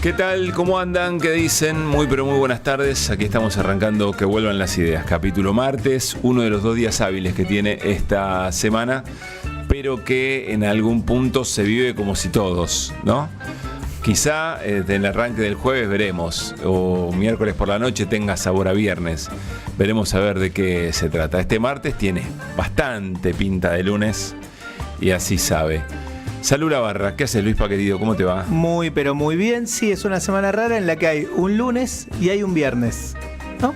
¿Qué tal? ¿Cómo andan? ¿Qué dicen? Muy pero muy buenas tardes. Aquí estamos arrancando Que Vuelvan las Ideas. Capítulo martes, uno de los 2 días hábiles que tiene esta semana, pero que en algún punto se vive como si todos, ¿no? Quizá en el arranque del jueves veremos, o miércoles por la noche tenga sabor a viernes. Veremos a ver de qué se trata. Este martes tiene bastante pinta de lunes y así sabe. Salud Barra, ¿qué haces, Luispa querido? ¿Cómo te va? Muy, pero muy bien. Sí, es una semana rara en la que hay un lunes y hay un viernes, ¿no?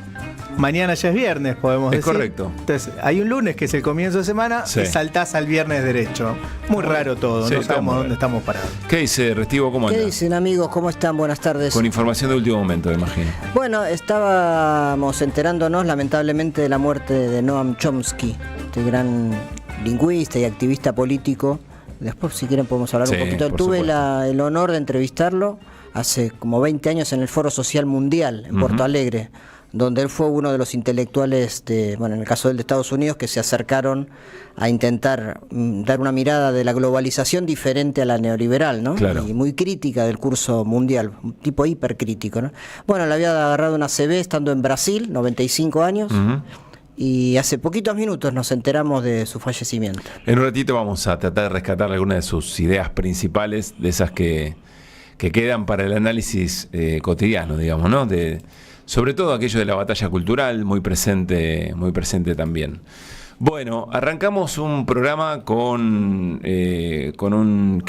Mañana ya es viernes, podemos decir. Es correcto. Entonces, hay un lunes que es el comienzo de semana, sí, y saltás al viernes derecho. Muy raro todo, sí, no sabemos dónde estamos parados. ¿Qué dice Restivo? ¿Cómo anda? ¿Qué dicen, amigos? ¿Cómo están? Buenas tardes. Con información de último momento, me imagino. Bueno, estábamos enterándonos lamentablemente de la muerte de Noam Chomsky, este gran lingüista y activista político. Después, si quieren, podemos hablar un poquito. Tuve el honor de entrevistarlo hace como 20 años en el Foro Social Mundial, en Porto Alegre, donde él fue uno de los intelectuales, en el caso del de Estados Unidos, que se acercaron a intentar dar una mirada de la globalización diferente a la neoliberal, ¿no? Claro. Y muy crítica del curso mundial, un tipo hipercrítico, ¿no? Bueno, le había agarrado una CB estando en Brasil, 95 años. Y hace poquitos minutos nos enteramos de su fallecimiento. En un ratito vamos a tratar de rescatar algunas de sus ideas principales, de esas que quedan para el análisis cotidiano, digamos, ¿no? Sobre todo aquello de la batalla cultural, muy presente también. Bueno, arrancamos un programa con que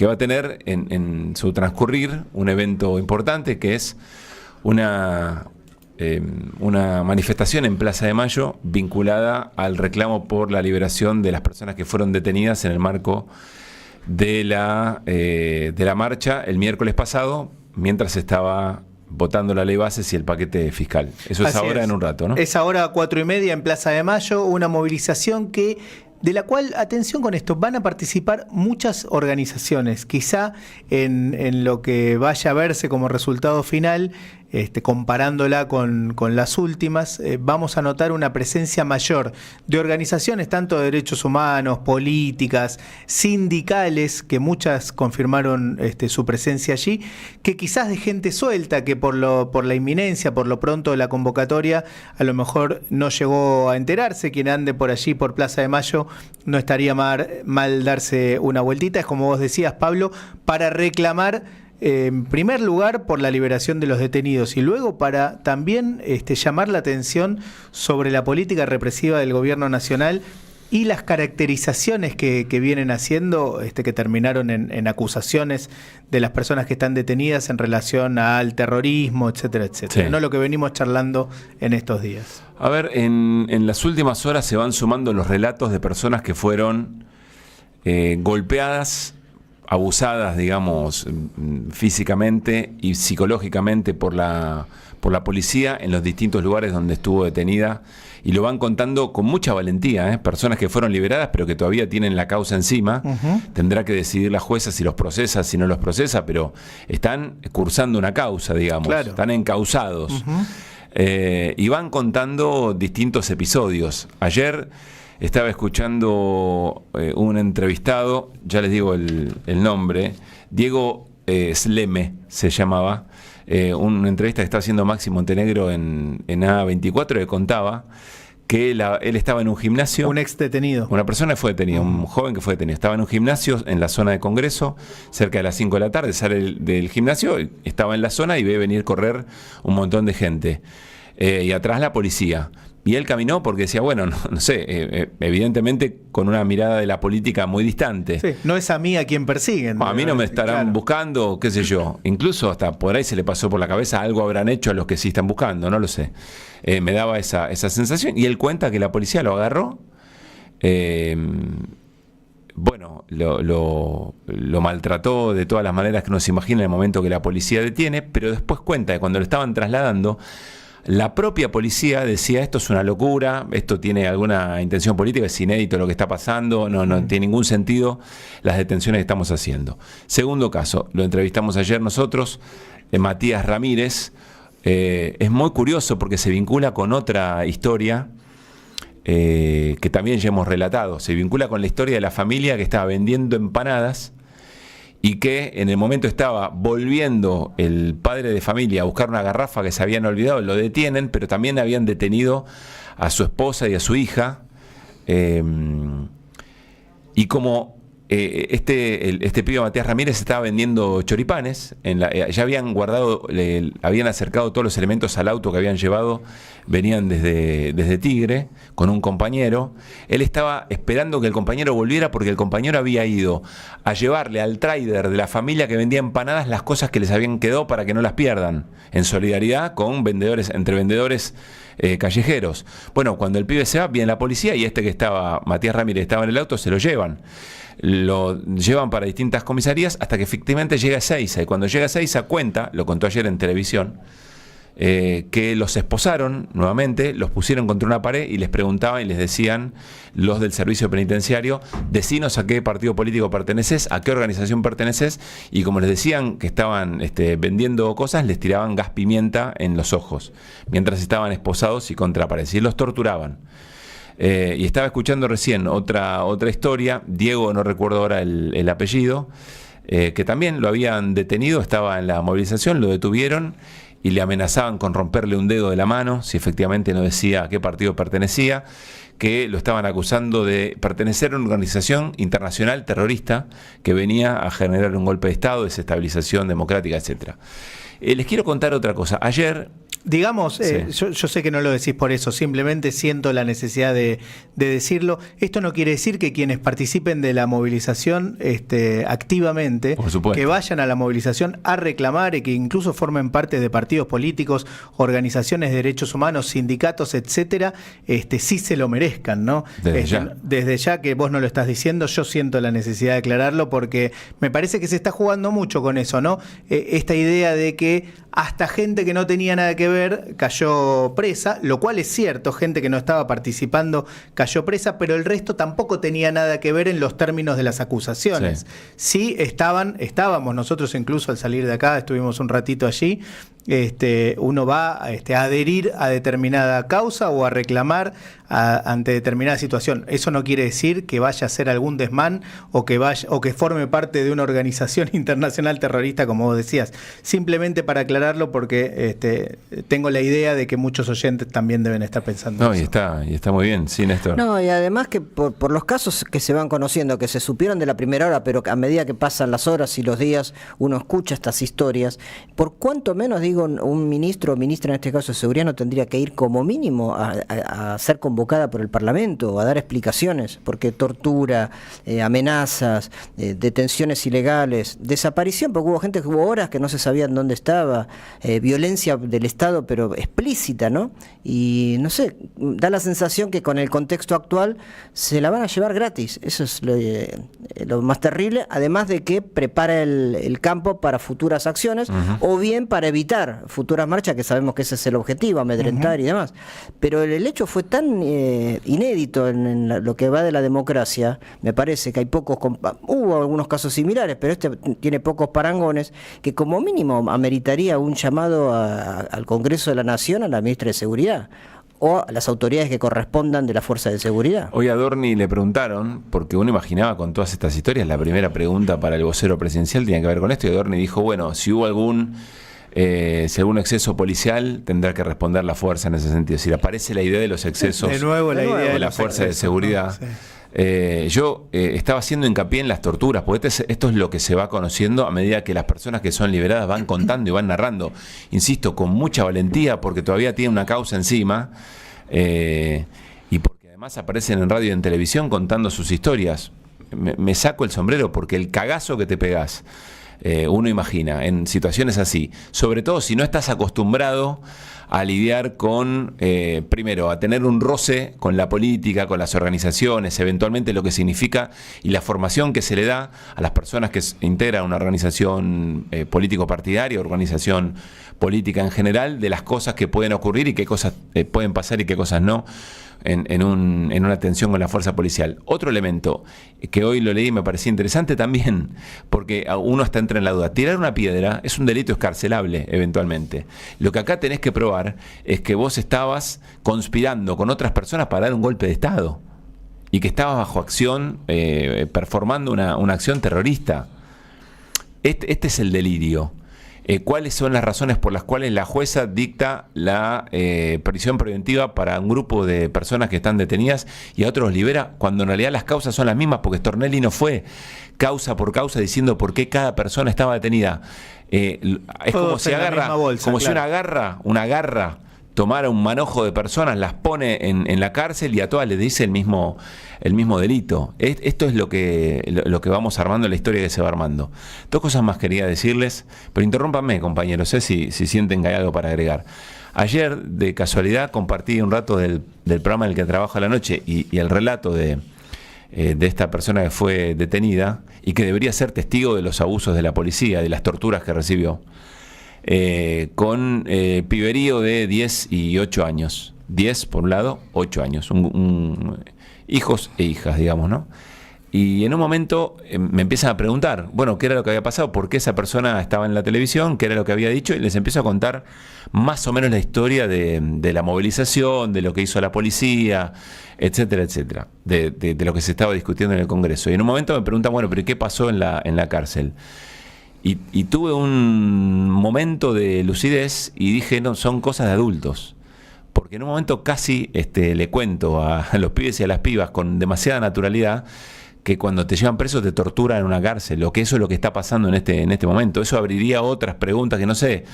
va a tener en su transcurrir un evento importante, que es una manifestación en Plaza de Mayo vinculada al reclamo por la liberación de las personas que fueron detenidas en el marco de la marcha el miércoles pasado, mientras estaba votando la ley bases y el paquete fiscal. Eso es ahora en un rato, ¿no? Es ahora a 4:30 en Plaza de Mayo, una movilización de la cual, atención con esto, van a participar muchas organizaciones. Quizá en lo que vaya a verse como resultado final, comparándola con las últimas, vamos a notar una presencia mayor de organizaciones, tanto de derechos humanos, políticas, sindicales, que muchas confirmaron su presencia allí, que quizás de gente suelta, que por la inminencia, por lo pronto de la convocatoria, a lo mejor no llegó a enterarse. Quien ande por allí, por Plaza de Mayo, no estaría mal darse una vueltita. Es como vos decías, Pablo, para reclamar en primer lugar por la liberación de los detenidos y luego para también llamar la atención sobre la política represiva del gobierno nacional y las caracterizaciones que vienen haciendo, que terminaron en acusaciones de las personas que están detenidas en relación al terrorismo, etcétera, etcétera. Sí. No lo que venimos charlando en estos días. A ver, en las últimas horas se van sumando los relatos de personas que fueron golpeadas, abusadas, digamos, físicamente y psicológicamente por la policía en los distintos lugares donde estuvo detenida, y lo van contando con mucha valentía, personas que fueron liberadas pero que todavía tienen la causa encima. Tendrá que decidir la jueza si los procesa, si no los procesa, pero están cursando una causa, digamos. Claro. Están encausados. Y van contando distintos episodios. Ayer estaba escuchando un entrevistado, ya les digo el nombre, Diego Sleme se llamaba, una entrevista que estaba haciendo Maxi Montenegro en A24, que contaba que él estaba en un gimnasio. Un ex detenido. Una persona que fue detenida, un joven que fue detenido. Estaba en un gimnasio en la zona de Congreso, cerca de las 5 de la tarde, sale del gimnasio, estaba en la zona y ve venir correr un montón de gente. Y atrás la policía. Y él caminó porque decía, bueno, no sé, evidentemente con una mirada de la política muy distante. Sí, no es a mí a quien persiguen. A mí no me estarán buscando, qué sé yo. Incluso hasta por ahí se le pasó por la cabeza, algo habrán hecho a los que sí están buscando, no lo sé. Me daba esa sensación. Y él cuenta que la policía lo agarró, lo maltrató de todas las maneras que uno se imagina en el momento que la policía detiene, pero después cuenta que cuando lo estaban trasladando, la propia policía decía, esto es una locura, esto tiene alguna intención política, es inédito lo que está pasando, no tiene ningún sentido las detenciones que estamos haciendo. Segundo caso, lo entrevistamos ayer nosotros, Matías Ramírez. Es muy curioso porque se vincula con otra historia que también ya hemos relatado. Se vincula con la historia de la familia que estaba vendiendo empanadas y que en el momento estaba volviendo el padre de familia a buscar una garrafa que se habían olvidado, lo detienen, pero también habían detenido a su esposa y a su hija, y como este pibe Matías Ramírez estaba vendiendo choripanes, ya habían guardado, habían acercado todos los elementos al auto que habían llevado, venían desde Tigre con un compañero. Él estaba esperando que el compañero volviera porque el compañero había ido a llevarle al trader de la familia que vendía empanadas las cosas que les habían quedado para que no las pierdan, en solidaridad con vendedores, entre vendedores callejeros. Bueno, cuando el pibe se va, viene la policía y Matías Ramírez estaba en el auto, se lo llevan. Lo llevan para distintas comisarías hasta que efectivamente llega a Ezeiza, y cuando llega a Ezeiza cuenta, lo contó ayer en televisión, que los esposaron nuevamente, los pusieron contra una pared y les preguntaban y les decían los del servicio penitenciario: decinos a qué partido político perteneces, a qué organización perteneces, y como les decían que estaban vendiendo cosas, les tiraban gas pimienta en los ojos mientras estaban esposados y contra pared, y los torturaban. Y estaba escuchando recién otra historia, Diego, no recuerdo ahora el apellido, que también lo habían detenido, estaba en la movilización, lo detuvieron y le amenazaban con romperle un dedo de la mano si efectivamente no decía a qué partido pertenecía, que lo estaban acusando de pertenecer a una organización internacional terrorista que venía a generar un golpe de Estado, desestabilización democrática, etcétera. Les quiero contar otra cosa. Ayer... Digamos, Sí. yo sé que no lo decís por eso, simplemente siento la necesidad de decirlo. Esto no quiere decir que quienes participen de la movilización activamente, Por supuesto, que vayan a la movilización a reclamar y que incluso formen parte de partidos políticos, organizaciones de derechos humanos, sindicatos, etcétera, sí se lo merezcan, ¿no? Desde ya que vos no lo estás diciendo, yo siento la necesidad de aclararlo porque me parece que se está jugando mucho con eso, ¿no? Esta idea de que hasta gente que no tenía nada que ver cayó presa, lo cual es cierto, gente que no estaba participando cayó presa, pero el resto tampoco tenía nada que ver en los términos de las acusaciones. Sí, estábamos nosotros, incluso al salir de acá, estuvimos un ratito allí. Uno va a adherir a determinada causa o a reclamar ante determinada situación. Eso no quiere decir que vaya a ser algún desmán o que forme parte de una organización internacional terrorista, como vos decías. Simplemente para aclararlo, porque tengo la idea de que muchos oyentes también deben estar pensando eso. Y está muy bien, sí, Néstor. No, y además que por los casos que se van conociendo, que se supieron de la primera hora, pero a medida que pasan las horas y los días, uno escucha estas historias. Por cuanto menos, digo, un ministro o ministra, en este caso de seguridad, no tendría que ir como mínimo a ser convocada por el Parlamento o a dar explicaciones, porque tortura, amenazas, detenciones ilegales, desaparición, porque hubo gente que hubo horas que no se sabían dónde estaba, violencia del Estado, pero explícita, ¿no? Y no sé, da la sensación que con el contexto actual se la van a llevar gratis. Eso es lo más terrible, además de que prepara el campo para futuras acciones, o bien para evitar futuras marchas, que sabemos que ese es el objetivo, amedrentar y demás. Pero el hecho fue tan inédito en lo que va de la democracia, me parece que hay hubo algunos casos similares, pero tiene pocos parangones, que como mínimo ameritaría un llamado al Congreso de la Nación, a la ministra de Seguridad, o a las autoridades que correspondan de la Fuerza de Seguridad. Hoy a Adorni le preguntaron, porque uno imaginaba con todas estas historias, la primera pregunta para el vocero presidencial tenía que ver con esto, y Adorni dijo, bueno, si hubo algún exceso policial, tendrá que responder la fuerza en ese sentido. Si aparece la idea de los excesos de la fuerza de seguridad. Sí. Yo estaba haciendo hincapié en las torturas, porque esto es lo que se va conociendo a medida que las personas que son liberadas van contando y van narrando. Insisto, con mucha valentía, porque todavía tiene una causa encima, y porque además aparecen en radio y en televisión contando sus historias. Me saco el sombrero, porque el cagazo que te pegás, uno imagina en situaciones así, sobre todo si no estás acostumbrado a lidiar con, primero, a tener un roce con la política, con las organizaciones, eventualmente lo que significa y la formación que se le da a las personas que integran una organización político-partidaria, organización política en general, de las cosas que pueden ocurrir y qué cosas pueden pasar y qué cosas no en una tensión con la fuerza policial. Otro elemento que hoy lo leí y me parecía interesante también, porque uno hasta entra en la duda. Tirar una piedra es un delito escarcelable eventualmente. Lo que acá tenés que probar es que vos estabas conspirando con otras personas para dar un golpe de Estado y que estabas bajo acción, performando una acción terrorista. este es el delirio. ¿Cuáles son las razones por las cuales la jueza dicta la prisión preventiva para un grupo de personas que están detenidas y a otros libera, cuando en realidad las causas son las mismas? Porque Stornelli no fue causa por causa diciendo por qué cada persona estaba detenida. Es como si agarra, bolsa, como si una garra tomara un manojo de personas, las pone en la cárcel y a todas les dice el mismo delito. Esto es lo que vamos armando, la historia que se va armando. 2 cosas más quería decirles, pero interrúmpanme, compañeros, si sienten que hay algo para agregar. Ayer, de casualidad, compartí un rato del programa en el que trabajo a la noche y el relato de esta persona que fue detenida y que debería ser testigo de los abusos de la policía, de las torturas que recibió. Con piberío de 10 y 8 años. 10 por un lado, 8 años. Hijos e hijas, digamos, ¿no? Y en un momento me empiezan a preguntar, bueno, ¿qué era lo que había pasado? ¿Por qué esa persona estaba en la televisión? ¿Qué era lo que había dicho? Y les empiezo a contar más o menos la historia de la movilización, de lo que hizo la policía, etcétera, etcétera, de lo que se estaba discutiendo en el Congreso. Y en un momento me preguntan, bueno, ¿pero qué pasó en la cárcel? Y tuve un momento de lucidez y dije, no, son cosas de adultos. Porque en un momento casi le cuento a los pibes y a las pibas con demasiada naturalidad que cuando te llevan preso te torturan en una cárcel, o que eso es lo que está pasando en este momento. Eso abriría otras preguntas que no sé,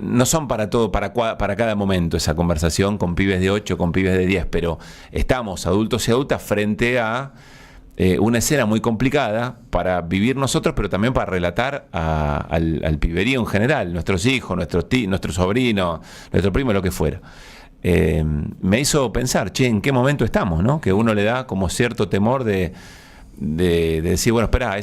no son para todo, para cada momento esa conversación con pibes de 8, con pibes de 10, pero estamos adultos y adultas frente a una escena muy complicada para vivir nosotros, pero también para relatar al piberío en general, nuestros hijos, nuestros tíos, nuestros sobrinos, nuestro primo, lo que fuera. Me hizo pensar, ¿en qué momento estamos, no? Que uno le da como cierto temor de decir, bueno, espera,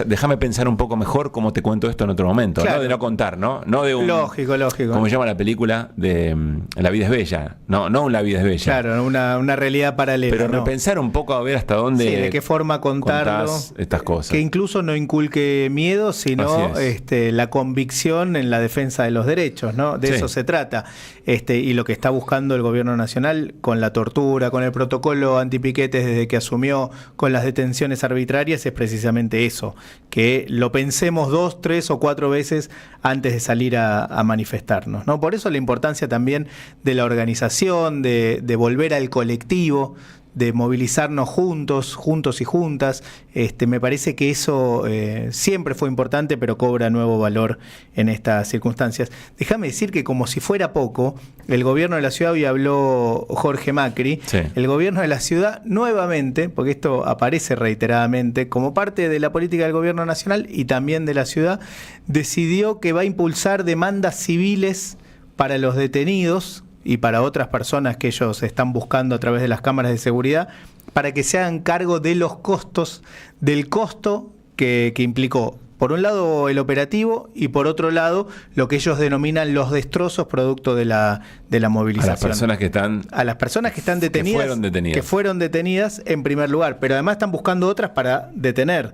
déjame pensar un poco mejor cómo te cuento esto en otro momento, claro. ¿No? De no contar, ¿no? No de un... Lógico. Como se llama la película de La vida es bella. No La vida es bella. Claro, una realidad paralela. Pero repensar un poco a ver hasta dónde... Sí, de qué forma contarlo. Estas cosas. Que incluso no inculque miedo, sino la convicción en la defensa de los derechos, ¿no? De eso se trata. Y lo que está buscando el gobierno nacional con la tortura, con el protocolo antipiquetes desde que asumió, con las detenciones arbitrarias, es precisamente eso, que lo pensemos 2, 3 o 4 veces antes de salir a manifestarnos, ¿no? Por eso la importancia también de la organización, de volver al colectivo, de movilizarnos juntos y juntas. Me parece que eso siempre fue importante, pero cobra nuevo valor en estas circunstancias. Déjame decir que, como si fuera poco, el gobierno de la ciudad, hoy habló Jorge Macri, el gobierno de la ciudad nuevamente, porque esto aparece reiteradamente, como parte de la política del gobierno nacional y también de la ciudad, decidió que va a impulsar demandas civiles para los detenidos y para otras personas que ellos están buscando a través de las cámaras de seguridad, para que se hagan cargo de los costos, del costo que implicó, por un lado, el operativo, y por otro lado, lo que ellos denominan los destrozos producto de la movilización. A las personas que están detenidas, que fueron detenidas en primer lugar, pero además están buscando otras para detener,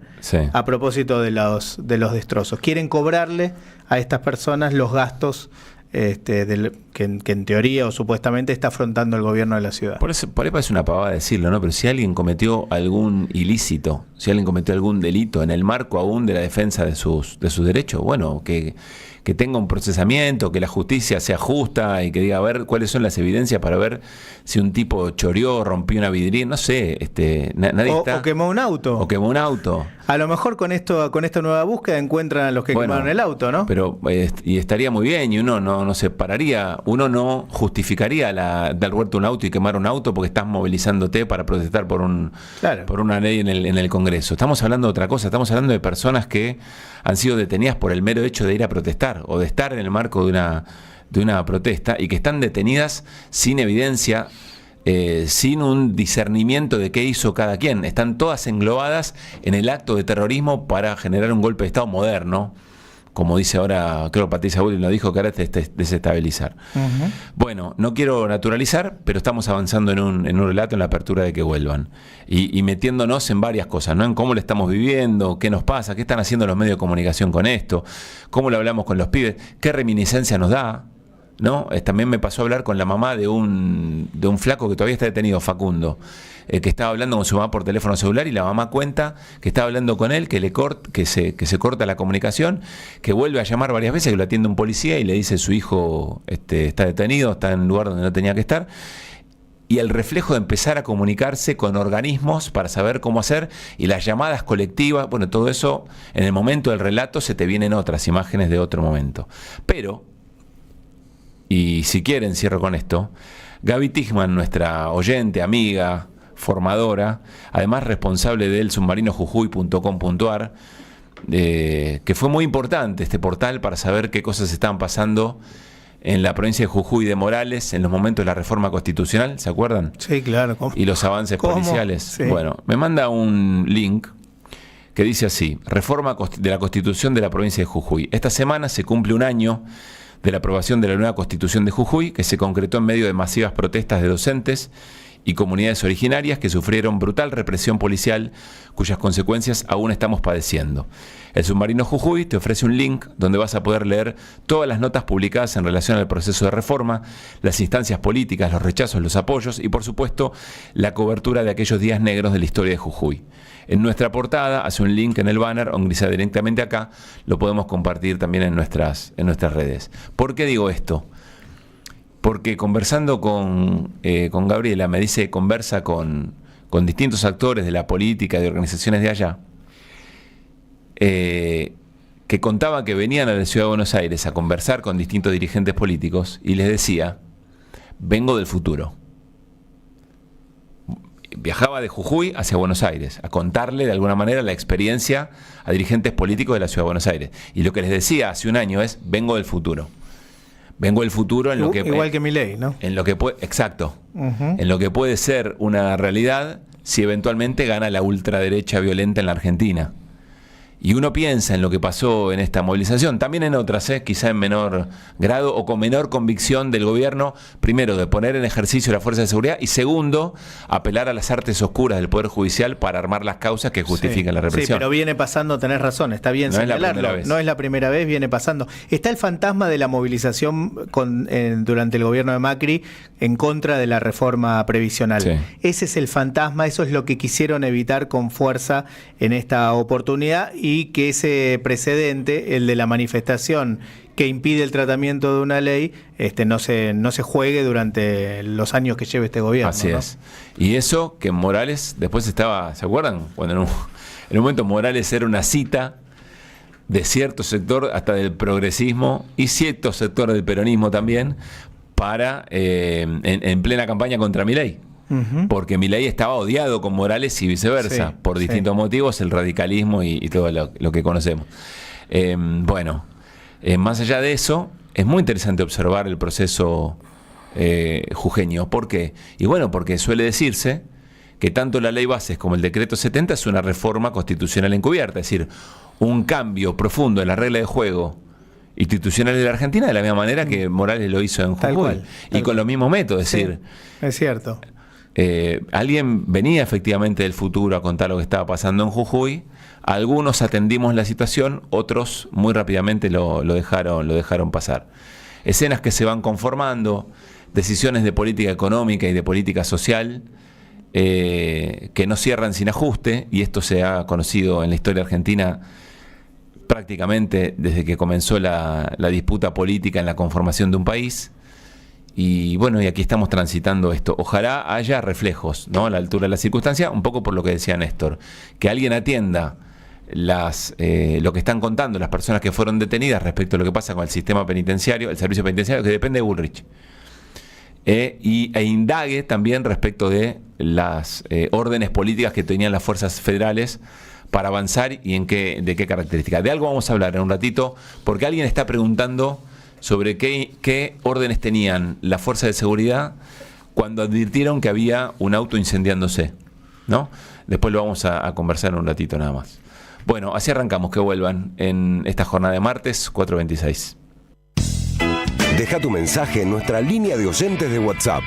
a propósito de los destrozos. Quieren cobrarle a estas personas los gastos que en teoría o supuestamente está afrontando el gobierno de la ciudad. Por ahí parece una pavada decirlo, ¿no? Pero si alguien cometió algún ilícito, si alguien cometió algún delito en el marco aún de la defensa de sus derechos, bueno, que tenga un procesamiento, que la justicia sea justa y que diga a ver cuáles son las evidencias para ver si un tipo choreó, rompió una vidriera, no sé, nadie está. O quemó un auto. A lo mejor con esta nueva búsqueda encuentran a los que quemaron el auto, ¿no? Pero y estaría muy bien, y uno no se pararía, uno no justificaría dar vuelta un auto y quemar un auto porque estás movilizándote para protestar por una ley en el Congreso. Estamos hablando de otra cosa, estamos hablando de personas que han sido detenidas por el mero hecho de ir a protestar o de estar en el marco de una protesta, y que están detenidas sin evidencia, sin un discernimiento de qué hizo cada quien. Están todas englobadas en el acto de terrorismo para generar un golpe de Estado moderno, como dice ahora, creo Patricia Bullrich lo dijo, que ahora es desestabilizar. Uh-huh. Bueno, no quiero naturalizar, pero estamos avanzando en un relato, en la apertura de que vuelvan. Y metiéndonos en varias cosas, ¿no? En cómo lo estamos viviendo, qué nos pasa, qué están haciendo los medios de comunicación con esto, cómo lo hablamos con los pibes, qué reminiscencia nos da. ¿no? También me pasó a hablar con la mamá de un flaco que todavía está detenido, Facundo, que estaba hablando con su mamá por teléfono celular, y la mamá cuenta que estaba hablando con él, que se corta la comunicación, que vuelve a llamar varias veces, que lo atiende un policía y le dice su hijo está detenido, está en un lugar donde no tenía que estar. Y el reflejo de empezar a comunicarse con organismos para saber cómo hacer, y las llamadas colectivas, bueno, todo eso en el momento del relato se te vienen otras imágenes de otro momento. Pero, y si quieren cierro con esto, Gaby Tichman, nuestra oyente, amiga, formadora, además responsable del submarinojujuy.com.ar, que fue muy importante este portal para saber qué cosas estaban pasando en la provincia de Jujuy de Morales en los momentos de la reforma constitucional, ¿se acuerdan? Sí, claro. Y los avances policiales. Sí. Bueno, me manda un link que dice así: reforma de la Constitución de la provincia de Jujuy. Esta semana se cumple un año de la aprobación de la nueva Constitución de Jujuy, que se concretó en medio de masivas protestas de docentes y comunidades originarias que sufrieron brutal represión policial, cuyas consecuencias aún estamos padeciendo. El Submarino Jujuy te ofrece un link donde vas a poder leer todas las notas publicadas en relación al proceso de reforma, las instancias políticas, los rechazos, los apoyos y, por supuesto, la cobertura de aquellos días negros de la historia de Jujuy. En nuestra portada hace un link en el banner, o ingresa directamente acá, lo podemos compartir también en nuestras redes. ¿Por qué digo esto? Porque conversando con Gabriela, me dice que conversa con distintos actores de la política, de organizaciones de allá, que contaba que venían a la ciudad de Buenos Aires a conversar con distintos dirigentes políticos y les decía: vengo del futuro. Viajaba de Jujuy hacia Buenos Aires a contarle de alguna manera la experiencia a dirigentes políticos de la ciudad de Buenos Aires. Y lo que les decía hace un año es: vengo del futuro. Vengo del futuro en lo que... Igual que Milei, ¿no? En lo que puede, exacto. En lo que puede ser una realidad si eventualmente gana la ultraderecha violenta en la Argentina. Y uno piensa en lo que pasó en esta movilización, también en otras, quizá en menor grado o con menor convicción del gobierno, primero, de poner en ejercicio la fuerza de seguridad, y segundo, apelar a las artes oscuras del Poder Judicial para armar las causas que justifican la represión. Sí, pero viene pasando, tenés razón, está bien señalarlo. No es la primera vez, viene pasando. Está el fantasma de la movilización durante el gobierno de Macri en contra de la reforma previsional. Sí. Ese es el fantasma, eso es lo que quisieron evitar con fuerza en esta oportunidad, y que ese precedente, el de la manifestación que impide el tratamiento de una ley, no se juegue durante los años que lleve este gobierno. Así es. Y eso que Morales después estaba, ¿se acuerdan? Cuando en un momento Morales era una cita de cierto sector, hasta del progresismo, y cierto sector del peronismo también, para en plena campaña contra Milei. Porque Milei estaba odiado con Morales y viceversa, por distintos motivos, el radicalismo y todo lo que conocemos. Más allá de eso, es muy interesante observar el proceso jujeño. ¿Por qué? Y bueno, porque suele decirse que tanto la ley bases como el decreto 70 es una reforma constitucional encubierta, es decir, un cambio profundo en la regla de juego institucional de la Argentina, de la misma manera que Morales lo hizo en Jujuy, y con los mismos métodos, es decir, es cierto. Alguien venía efectivamente del futuro a contar lo que estaba pasando en Jujuy. Algunos atendimos la situación, otros muy rápidamente lo dejaron pasar. Escenas que se van conformando, decisiones de política económica y de política social que no cierran sin ajuste, y esto se ha conocido en la historia argentina prácticamente desde que comenzó la disputa política en la conformación de un país. Y bueno, y aquí estamos transitando esto. Ojalá haya reflejos, ¿no?, a la altura de la circunstancia, un poco por lo que decía Néstor, que alguien atienda lo que están contando las personas que fueron detenidas respecto a lo que pasa con el sistema penitenciario, el servicio penitenciario, que depende de Bullrich, e indague también respecto de las órdenes políticas que tenían las fuerzas federales para avanzar y de qué características. De algo vamos a hablar en un ratito, porque alguien está preguntando sobre qué órdenes tenían las fuerzas de seguridad cuando advirtieron que había un auto incendiándose, ¿no? Después lo vamos a conversar en un ratito nada más. Bueno, así arrancamos, que vuelvan en esta jornada de martes 4:26. Deja tu mensaje en nuestra línea de oyentes de WhatsApp.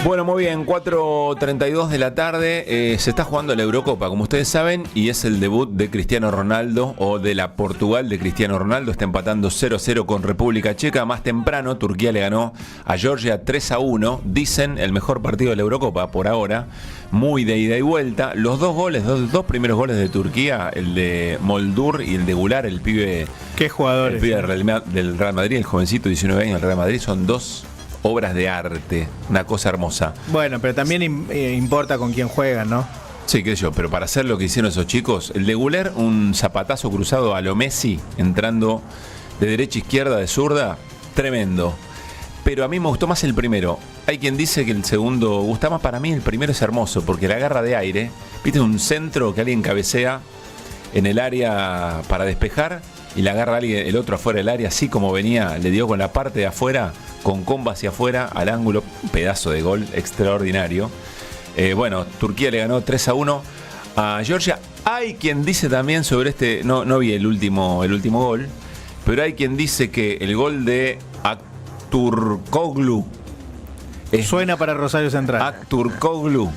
Bueno, muy bien, 4:32 de la tarde, se está jugando la Eurocopa, como ustedes saben, y es el debut de Cristiano Ronaldo, o de la Portugal de Cristiano Ronaldo. Está empatando 0-0 con República Checa. Más temprano, Turquía le ganó a Georgia 3-1, dicen el mejor partido de la Eurocopa por ahora, muy de ida y vuelta. Los dos primeros goles de Turquía, el de Moldur y el de Gular, el pibe, qué jugadores, el pibe del Real Madrid, el jovencito 19 años del Real Madrid, son dos obras de arte, una cosa hermosa. Bueno, pero también importa con quién juegan, ¿no? Sí, qué sé yo, pero para hacer lo que hicieron esos chicos, el de Güler, un zapatazo cruzado a lo Messi, entrando de derecha a izquierda, de zurda, tremendo. Pero a mí me gustó más el primero. Hay quien dice que el segundo gusta más. Para mí el primero es hermoso, porque la agarra de aire, viste, un centro que alguien cabecea en el área para despejar, y la agarra alguien, el otro afuera del área, así como venía, le dio con la parte de afuera, con comba hacia afuera, al ángulo, un pedazo de gol extraordinario. Bueno, Turquía le ganó 3-1 a Georgia. Hay quien dice también sobre este, no vi el último gol, pero hay quien dice que el gol de Aktürkoğlu suena para Rosario Central. Aktürkoğlu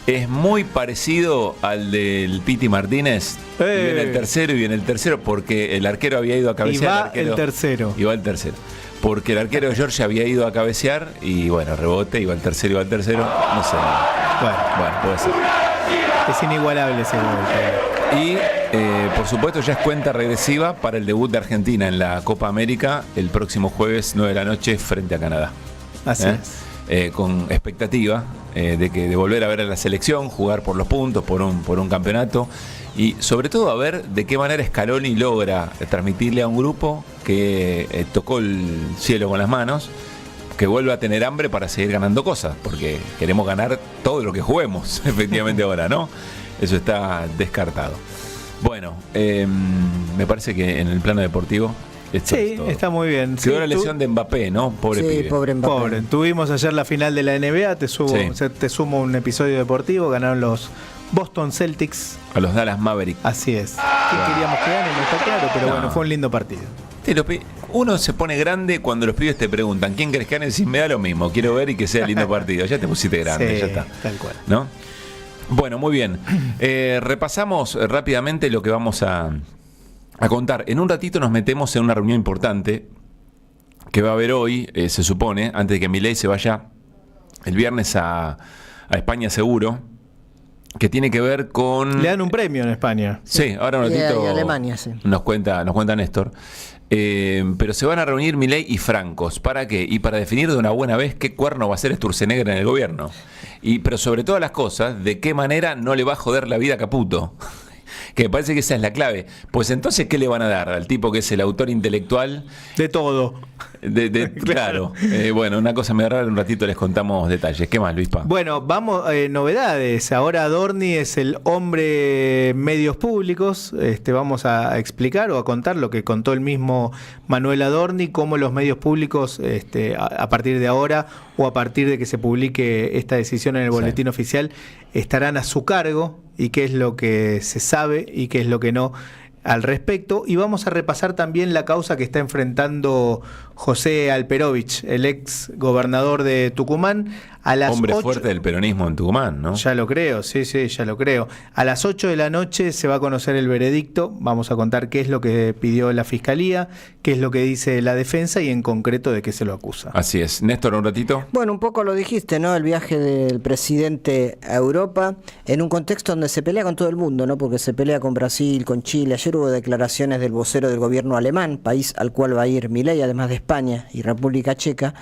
es muy parecido al del Piti Martínez. Y viene el tercero, porque el arquero había ido a cabecear. Y va el tercero. Porque el arquero de Georgia había ido a cabecear y bueno, rebote, iba el tercero. No sé. Bueno, puede ser. Es inigualable ese gol. Y por supuesto ya es cuenta regresiva para el debut de Argentina en la Copa América el próximo jueves 9 de la noche frente a Canadá. Así es. Con expectativa de volver a ver a la selección, jugar por los puntos, por un campeonato, y sobre todo a ver de qué manera Scaloni logra transmitirle a un grupo que tocó el cielo con las manos, que vuelva a tener hambre para seguir ganando cosas, porque queremos ganar todo lo que juguemos, efectivamente ahora, ¿no? Eso está descartado. Bueno, me parece que en el plano deportivo sí, está muy bien. Quedó la lesión de Mbappé, ¿no? Pobre pibe. Pobre Mbappé. Pobre. Tuvimos ayer la final de la NBA, te sumo un episodio deportivo, ganaron los Boston Celtics. A los Dallas Mavericks. Así es. ¿Qué queríamos que ganen? No está claro, pero bueno, fue un lindo partido. Uno se pone grande cuando los pibes te preguntan ¿quién querés que gane? Si me da lo mismo, quiero ver y que sea lindo partido. Ya te pusiste grande, ya está. Tal cual. ¿No? Bueno, muy bien. Repasamos rápidamente lo que vamos a contar. En un ratito nos metemos en una reunión importante que va a haber hoy, se supone, antes de que Milei se vaya el viernes a España seguro, que tiene que ver con... Le dan un premio en España. Sí, ahora un ratito y Alemania, sí. nos cuenta Néstor. Pero se van a reunir Milei y Francos. ¿Para qué? Y para definir de una buena vez qué cuerno va a ser Sturzenegger en el gobierno. Pero sobre todas las cosas, de qué manera no le va a joder la vida a Caputo. Que me parece que esa es la clave. Pues entonces, ¿qué le van a dar al tipo que es el autor intelectual? De todo. Claro. Bueno, una cosa me rara, un ratito les contamos detalles. ¿Qué más, Luispa? Bueno, vamos, novedades. Ahora Adorni es el hombre medios públicos. Vamos a explicar o a contar lo que contó el mismo Manuel Adorni, cómo los medios públicos a partir de ahora o a partir de que se publique esta decisión en el boletín oficial estarán a su cargo, y qué es lo que se sabe y qué es lo que no al respecto. Y vamos a repasar también la causa que está enfrentando José Alperovich, el ex gobernador de Tucumán. A las Hombre fuerte del peronismo en Tucumán, ¿no? Ya lo creo, sí, ya lo creo. A las 8 de la noche se va a conocer el veredicto. Vamos a contar qué es lo que pidió la Fiscalía, qué es lo que dice la defensa y en concreto de qué se lo acusa. Así es. Néstor, un ratito. Bueno, un poco lo dijiste, ¿no? El viaje del presidente a Europa en un contexto donde se pelea con todo el mundo, ¿no? Porque se pelea con Brasil, con Chile. Ayer hubo declaraciones del vocero del gobierno alemán, país al cual va a ir Milei, además de España y República Checa.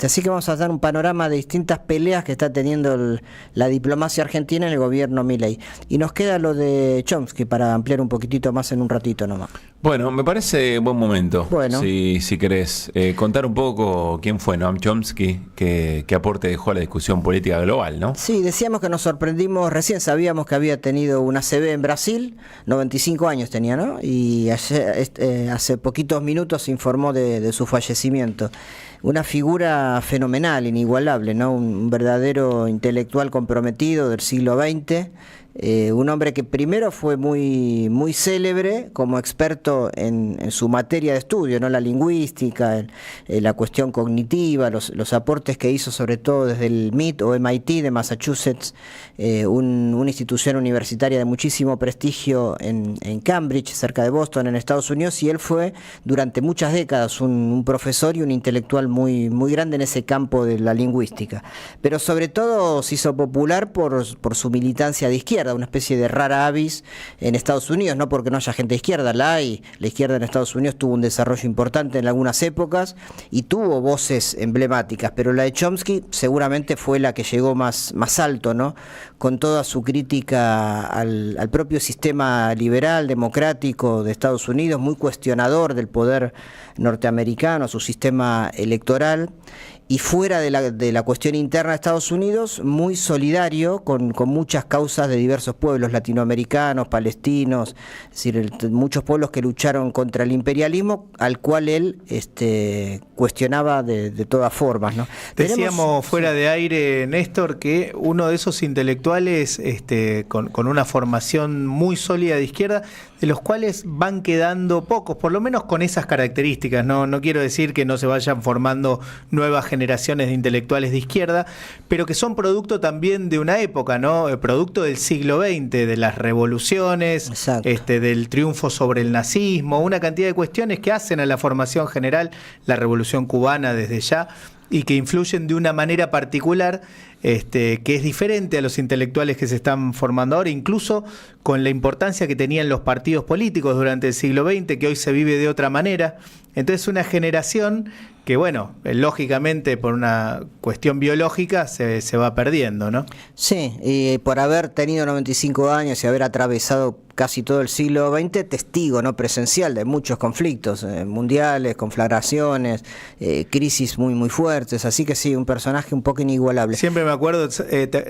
Así que vamos a dar un panorama de distintas peleas que está teniendo la diplomacia argentina en el gobierno Milei. Y nos queda lo de Chomsky para ampliar un poquitito más en un ratito nomás. Bueno, me parece buen momento. Bueno. Si querés contar un poco quién fue Noam Chomsky, qué aporte dejó a la discusión política global, ¿no? Sí, decíamos que nos sorprendimos, recién sabíamos que había tenido una ACV en Brasil, 95 años tenía, ¿no? Y hace poquitos minutos se informó de su fallecimiento. Una figura fenomenal, inigualable, ¿no? Un verdadero intelectual comprometido del siglo XX, un hombre que primero fue muy, muy célebre como experto en su materia de estudio, ¿no? La lingüística, la cuestión cognitiva, los aportes que hizo sobre todo desde el MIT o MIT de Massachusetts, una institución universitaria de muchísimo prestigio en Cambridge, cerca de Boston, en Estados Unidos, y él fue durante muchas décadas un profesor y un intelectual muy, muy grande en ese campo de la lingüística. Pero sobre todo se hizo popular por su militancia de izquierda, una especie de rara avis en Estados Unidos, no porque no haya gente de izquierda, la izquierda en Estados Unidos tuvo un desarrollo importante en algunas épocas y tuvo voces emblemáticas, pero la de Chomsky seguramente fue la que llegó más alto, ¿no? Con toda su crítica al propio sistema liberal, democrático de Estados Unidos, muy cuestionador del poder norteamericano, su sistema electoral, y fuera de la cuestión interna de Estados Unidos, muy solidario con muchas causas de diversos pueblos latinoamericanos, palestinos, es decir, muchos pueblos que lucharon contra el imperialismo, al cual él cuestionaba de todas formas, ¿no? Decíamos fuera de aire, Néstor, que uno de esos intelectuales con una formación muy sólida de izquierda, de los cuales van quedando pocos, por lo menos con esas características. No quiero decir que no se vayan formando nuevas generaciones de intelectuales de izquierda, pero que son producto también de una época, ¿no? Producto del siglo XX, de las revoluciones, del triunfo sobre el nazismo, una cantidad de cuestiones que hacen a la formación general, la Revolución Cubana desde ya, y que influyen de una manera particular, que es diferente a los intelectuales que se están formando ahora, incluso con la importancia que tenían los partidos políticos durante el siglo XX, que hoy se vive de otra manera. Entonces una generación que, bueno, lógicamente por una cuestión biológica se va perdiendo, ¿no? Sí, y por haber tenido 95 años y haber atravesado casi todo el siglo XX, testigo no presencial de muchos conflictos mundiales, conflagraciones, crisis muy, muy fuertes, así que sí, un personaje un poco inigualable. Siempre me acuerdo,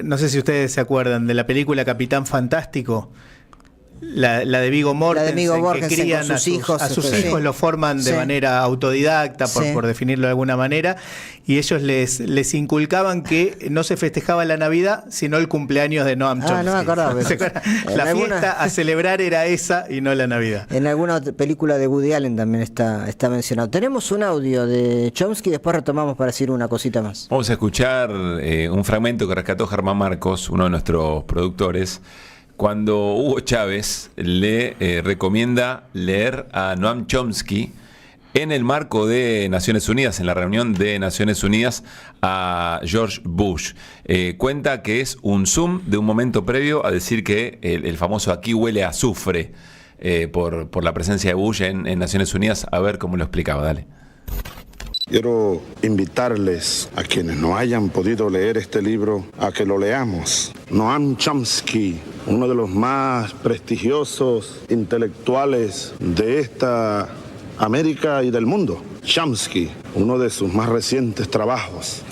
no sé si ustedes se acuerdan, de la película Capitán Fantástico. La de Viggo Mortensen, que crían a sus hijos, lo forman de manera autodidacta, por definirlo de alguna manera, y ellos les inculcaban que no se festejaba la Navidad, sino el cumpleaños de Noam Chomsky. No me acordaba. La fiesta a celebrar era esa y no la Navidad. En alguna película de Woody Allen también está mencionado. Tenemos un audio de Chomsky, después retomamos para decir una cosita más. Vamos a escuchar un fragmento que rescató Germán Marcos, uno de nuestros productores, cuando Hugo Chávez le recomienda leer a Noam Chomsky en el marco de Naciones Unidas, en la reunión de Naciones Unidas a George Bush. Cuenta que es un zoom de un momento previo a decir que el famoso aquí huele a azufre por la presencia de Bush en Naciones Unidas. A ver cómo lo explicaba, dale. Quiero invitarles a quienes no hayan podido leer este libro a que lo leamos. Noam Chomsky, uno de los más prestigiosos intelectuales de esta América y del mundo. Chomsky, uno de sus más recientes trabajos,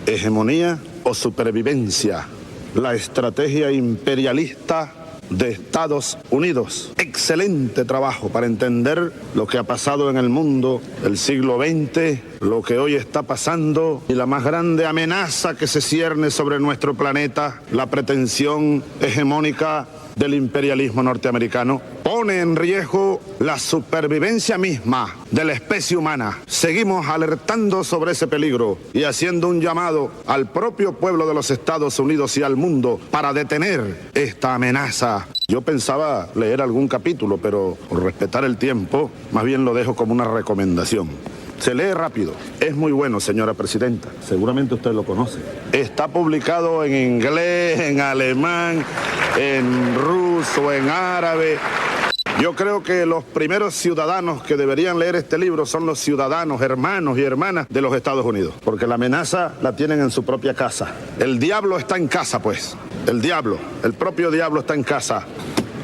Hegemonía o Supervivencia, la estrategia imperialista de Estados Unidos. Excelente trabajo para entender lo que ha pasado en el mundo del siglo XX, lo que hoy está pasando y la más grande amenaza que se cierne sobre nuestro planeta, la pretensión hegemónica del imperialismo norteamericano, pone en riesgo la supervivencia misma de la especie humana. Seguimos alertando sobre ese peligro y haciendo un llamado al propio pueblo de los Estados Unidos y al mundo para detener esta amenaza. Yo pensaba leer algún capítulo, pero por respetar el tiempo, más bien lo dejo como una recomendación. Se lee rápido. Es muy bueno, señora presidenta. Seguramente usted lo conoce. Está publicado en inglés, en alemán, en ruso, en árabe. Yo creo que los primeros ciudadanos que deberían leer este libro son los ciudadanos, hermanos y hermanas de los Estados Unidos, porque la amenaza la tienen en su propia casa. El diablo está en casa, pues. El diablo, el propio diablo está en casa.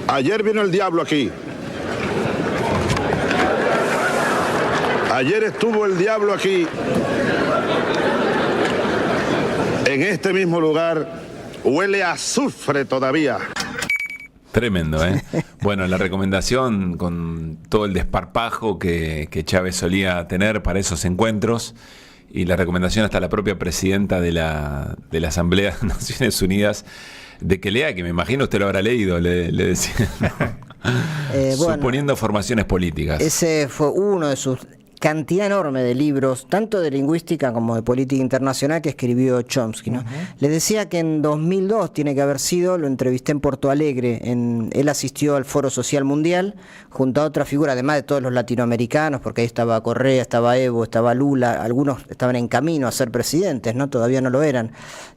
Ayer vino el diablo aquí. Ayer estuvo el diablo aquí. En este mismo lugar huele a azufre todavía. Tremendo, ¿eh? Bueno, la recomendación con todo el desparpajo que Chávez solía tener para esos encuentros y la recomendación hasta la propia presidenta de la Asamblea de Naciones Unidas de que lea, que me imagino usted lo habrá leído, le decía, ¿no? Suponiendo formaciones políticas. Ese fue uno de sus cantidad enorme de libros, tanto de lingüística como de política internacional, que escribió Chomsky, ¿no? Le decía que en 2002 tiene que haber sido, lo entrevisté en Porto Alegre, él asistió al Foro Social Mundial junto a otra figura, además de todos los latinoamericanos, porque ahí estaba Correa, estaba Evo, estaba Lula, algunos estaban en camino a ser presidentes, ¿no? Todavía no lo eran,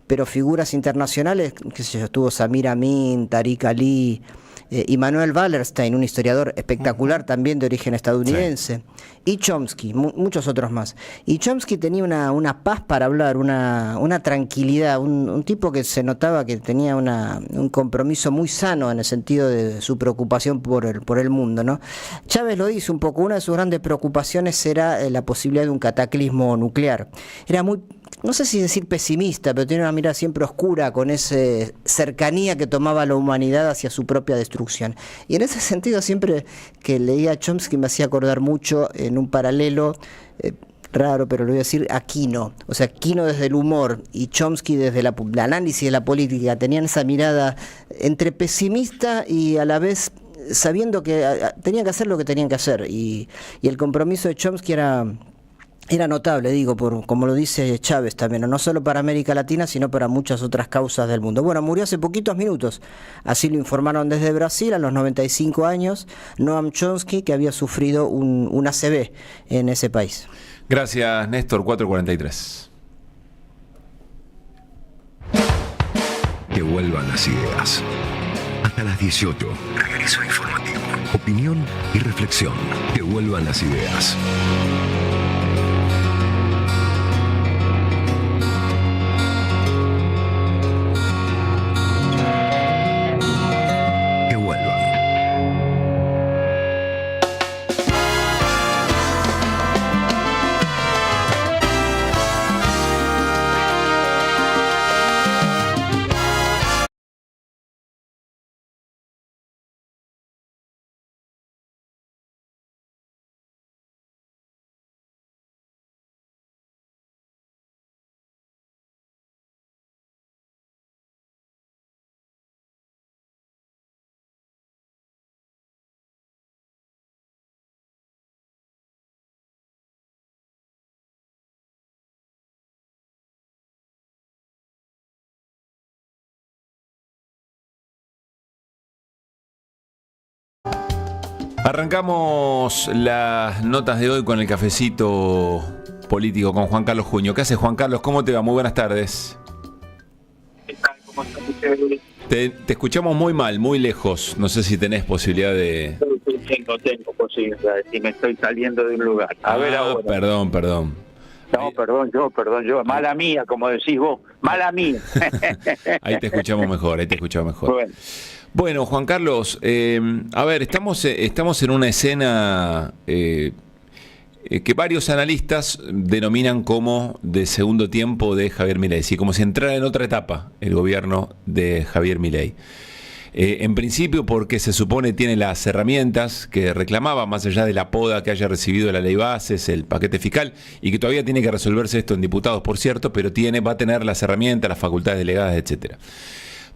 pero figuras internacionales, qué sé yo, estuvo Samir Amin, Tariq Ali, y Manuel Wallerstein, un historiador espectacular también de origen estadounidense, y Chomsky, muchos otros más. Y Chomsky tenía una paz para hablar, una tranquilidad, un tipo que se notaba que tenía un compromiso muy sano en el sentido de su preocupación por el mundo, ¿no? Chávez lo dice un poco, una de sus grandes preocupaciones era la posibilidad de un cataclismo nuclear. Era muy, no sé si decir pesimista, pero tiene una mirada siempre oscura con esa cercanía que tomaba la humanidad hacia su propia destrucción. Y en ese sentido, siempre que leía a Chomsky me hacía acordar mucho en un paralelo raro, pero lo voy a decir, Aquino. O sea, Aquino desde el humor y Chomsky desde el análisis de la política tenían esa mirada entre pesimista y a la vez sabiendo que tenían que hacer lo que tenían que hacer. Y el compromiso de Chomsky era notable, digo, como lo dice Chávez también, no solo para América Latina, sino para muchas otras causas del mundo. Bueno, murió hace poquitos minutos, así lo informaron desde Brasil, a los 95 años, Noam Chomsky, que había sufrido un ACV en ese país. Gracias, Néstor, 4:43. Que vuelvan las ideas. Hasta las 18, regreso informativo. Opinión y reflexión. Que vuelvan las ideas. Arrancamos las notas de hoy con el cafecito político con Juan Carlos Juño. ¿Qué haces, Juan Carlos? ¿Cómo te va? Muy buenas tardes. ¿Qué tal? ¿Cómo están ustedes? Te escuchamos muy mal, muy lejos. No sé si tenés posibilidad de... Tengo posibilidades, si me estoy saliendo de un lugar. A ver ahora. Perdón. No, perdón yo. Mala mía, como decís vos. Mala mía. Ahí te escuchamos mejor, Bueno, Juan Carlos, a ver, estamos en una escena que varios analistas denominan como de segundo tiempo de Javier Milei, sí, como si entrara en otra etapa el gobierno de Javier Milei. En principio porque se supone tiene las herramientas que reclamaba, más allá de la poda que haya recibido la ley bases, el paquete fiscal, y que todavía tiene que resolverse esto en diputados, por cierto, pero va a tener las herramientas, las facultades delegadas, etcétera.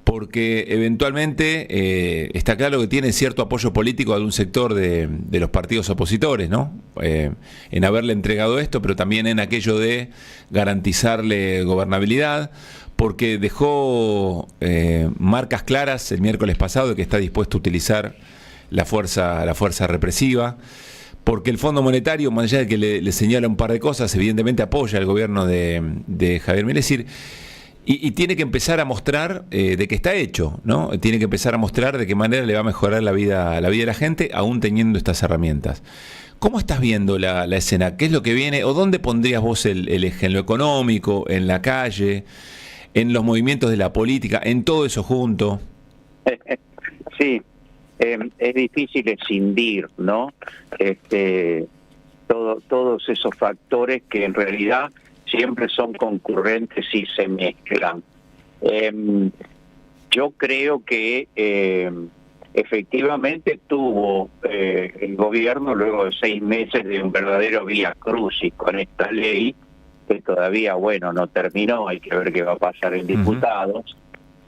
Porque eventualmente está claro que tiene cierto apoyo político de un sector de los partidos opositores, ¿no? En haberle entregado esto, pero también en aquello de garantizarle gobernabilidad, porque dejó marcas claras el miércoles pasado de que está dispuesto a utilizar la fuerza represiva, porque el Fondo Monetario, más allá de que le señala un par de cosas, evidentemente apoya al gobierno de Javier Milei. Es decir, y tiene que empezar a mostrar de que está hecho, ¿no? Tiene que empezar a mostrar de qué manera le va a mejorar la vida de la gente, aún teniendo estas herramientas. ¿Cómo estás viendo la escena? ¿Qué es lo que viene? ¿O dónde pondrías vos el eje? ¿En lo económico? ¿En la calle? ¿En los movimientos de la política? ¿En todo eso junto? Sí, es difícil escindir, ¿no? Todos esos factores que en realidad siempre son concurrentes y se mezclan. Yo creo que efectivamente tuvo el gobierno, luego de 6 meses de un verdadero vía crucis con esta ley, que todavía, bueno, no terminó, hay que ver qué va a pasar en diputados,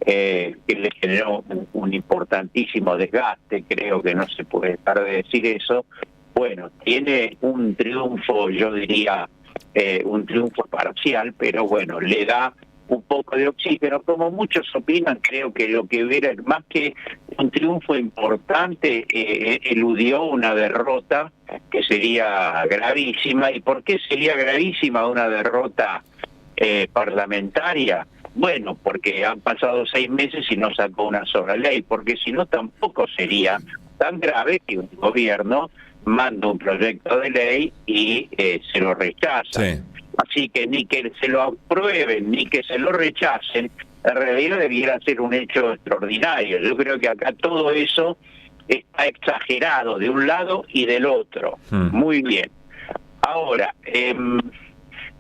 que le generó un importantísimo desgaste, creo que no se puede dejar de decir eso. Bueno, tiene un triunfo, yo diría, un triunfo parcial, pero bueno, le da un poco de oxígeno. Como muchos opinan, creo que lo que hubiera, más que un triunfo importante, eludió una derrota que sería gravísima. ¿Y por qué sería gravísima una derrota parlamentaria? Bueno, porque han pasado 6 meses y no sacó una sola ley, porque si no tampoco sería tan grave que un gobierno manda un proyecto de ley y se lo rechaza. Sí. Así que ni que se lo aprueben ni que se lo rechacen, en realidad debiera ser un hecho extraordinario. Yo creo que acá todo eso está exagerado de un lado y del otro. Muy bien. Ahora,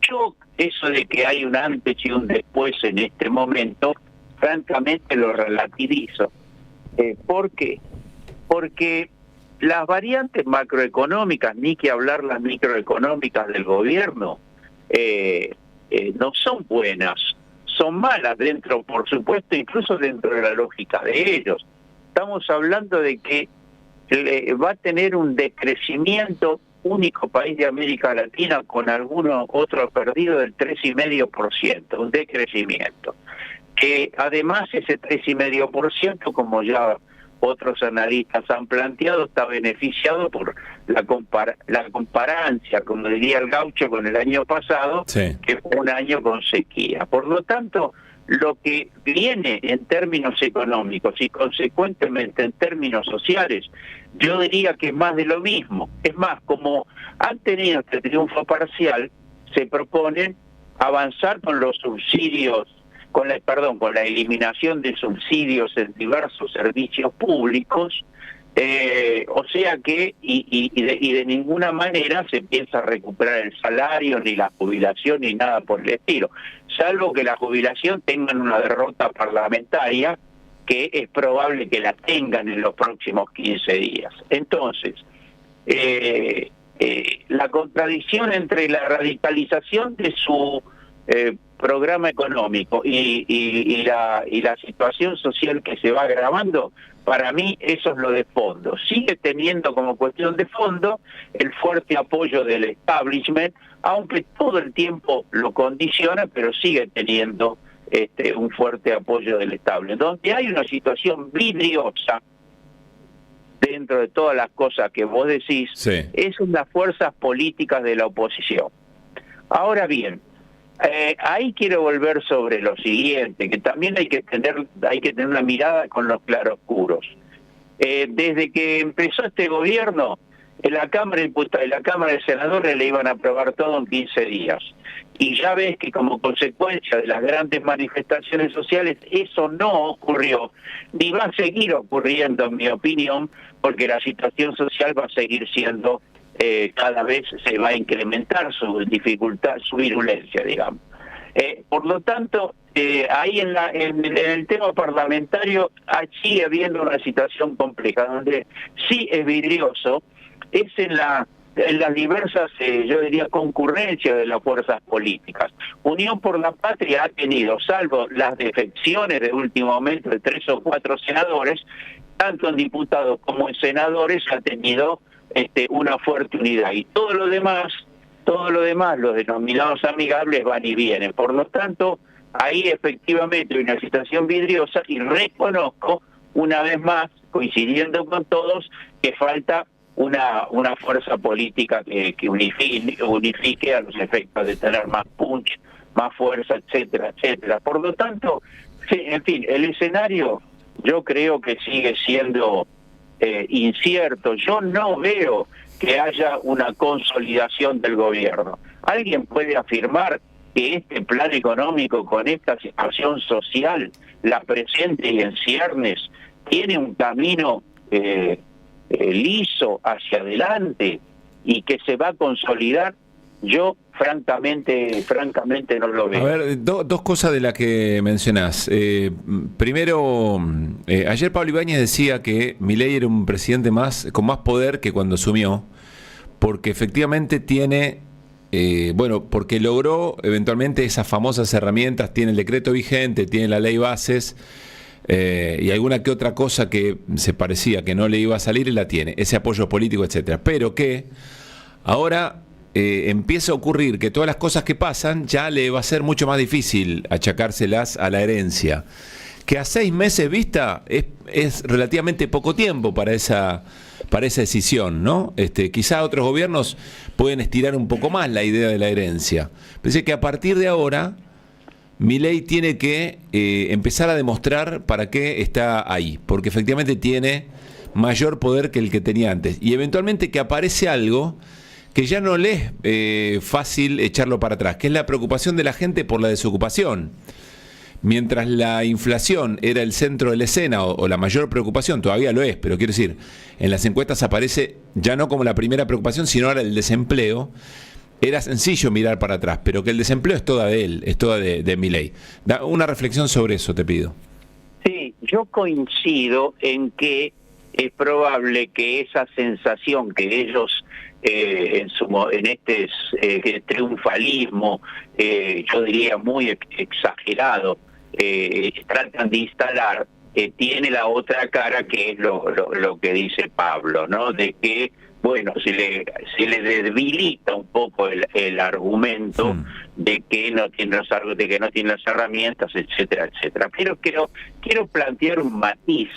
yo eso de que hay un antes y un después en este momento, francamente lo relativizo. ¿Por qué? Porque las variantes macroeconómicas, ni que hablar las microeconómicas del gobierno, no son buenas, son malas dentro, por supuesto, incluso dentro de la lógica de ellos. Estamos hablando de que va a tener un decrecimiento, único país de América Latina con alguno otro perdido del 3,5%, un decrecimiento. Que además ese 3,5%, como ya otros analistas han planteado, está beneficiado por la comparancia, como diría el gaucho, con el año pasado, sí, que fue un año con sequía. Por lo tanto, lo que viene en términos económicos y consecuentemente en términos sociales, yo diría que es más de lo mismo. Es más, como han tenido este triunfo parcial, se proponen avanzar con los subsidios, con la eliminación de subsidios en diversos servicios públicos, o sea que y de ninguna manera se piensa recuperar el salario, ni la jubilación, ni nada por el estilo, salvo que la jubilación tengan una derrota parlamentaria, que es probable que la tengan en los próximos 15 días. Entonces, la contradicción entre la radicalización de su programa económico y la situación social que se va agravando, para mí eso es lo de fondo. Sigue teniendo como cuestión de fondo el fuerte apoyo del establishment, aunque todo el tiempo lo condiciona, pero sigue teniendo un fuerte apoyo del establishment. Donde hay una situación vidriosa dentro de todas las cosas que vos decís, sí, es las fuerzas políticas de la oposición. Ahora bien, ahí quiero volver sobre lo siguiente, que también hay que tener una mirada con los claroscuros. Desde que empezó este gobierno, en la Cámara de Diputados y la Cámara de Senadores le iban a aprobar todo en 15 días. Y ya ves que como consecuencia de las grandes manifestaciones sociales, eso no ocurrió, ni va a seguir ocurriendo, en mi opinión, porque la situación social va a seguir siendo, cada vez se va a incrementar su dificultad, su virulencia, digamos. Por lo tanto, ahí en el tema parlamentario sigue habiendo una situación compleja, donde sí es vidrioso, es en las diversas, yo diría, concurrencias de las fuerzas políticas. Unión por la Patria ha tenido, salvo las defecciones de último momento de 3 o 4 senadores, tanto en diputados como en senadores, ha tenido una fuerte unidad. Y todo lo demás, los denominados amigables, van y vienen. Por lo tanto, ahí efectivamente hay una situación vidriosa, y reconozco, una vez más, coincidiendo con todos, que falta una fuerza política que unifique a los efectos de tener más punch, más fuerza, etcétera, etcétera. Por lo tanto, sí, en fin, el escenario yo creo que sigue siendo incierto. Yo no veo que haya una consolidación del gobierno. ¿Alguien puede afirmar que este plan económico, con esta situación social, la presente y en ciernes, tiene un camino liso hacia adelante y que se va a consolidar? Yo francamente no lo veo. A ver, dos cosas de las que mencionás. Primero, ayer Pablo Ibáñez decía que Milei era un presidente con más poder que cuando asumió, porque efectivamente tiene bueno, porque logró eventualmente esas famosas herramientas, tiene el decreto vigente, tiene la ley bases, y alguna que otra cosa que se parecía que no le iba a salir, y la tiene, ese apoyo político, etcétera. Pero que ahora empieza a ocurrir que todas las cosas que pasan ya le va a ser mucho más difícil achacárselas a la herencia. Que a 6 meses vista es relativamente poco tiempo para esa decisión, ¿no? Quizá otros gobiernos pueden estirar un poco más la idea de la herencia. Pensé que a partir de ahora Milei tiene que empezar a demostrar para qué está ahí, porque efectivamente tiene mayor poder que el que tenía antes, y eventualmente que aparece algo que ya no le es fácil echarlo para atrás, que es la preocupación de la gente por la desocupación. Mientras la inflación era el centro de la escena, o la mayor preocupación, todavía lo es, pero quiero decir, en las encuestas aparece ya no como la primera preocupación, sino ahora el desempleo. Era sencillo mirar para atrás, pero que el desempleo es toda de él, es toda de Milei. Da una reflexión sobre eso, te pido. Sí, yo coincido en que es probable que esa sensación que ellos en este triunfalismo, yo diría muy exagerado, tratan de instalar, tiene la otra cara, que es lo que dice Pablo, ¿no? De que, bueno, se le debilita un poco el argumento de que no tiene las herramientas, etcétera, etcétera. Pero quiero plantear un matiz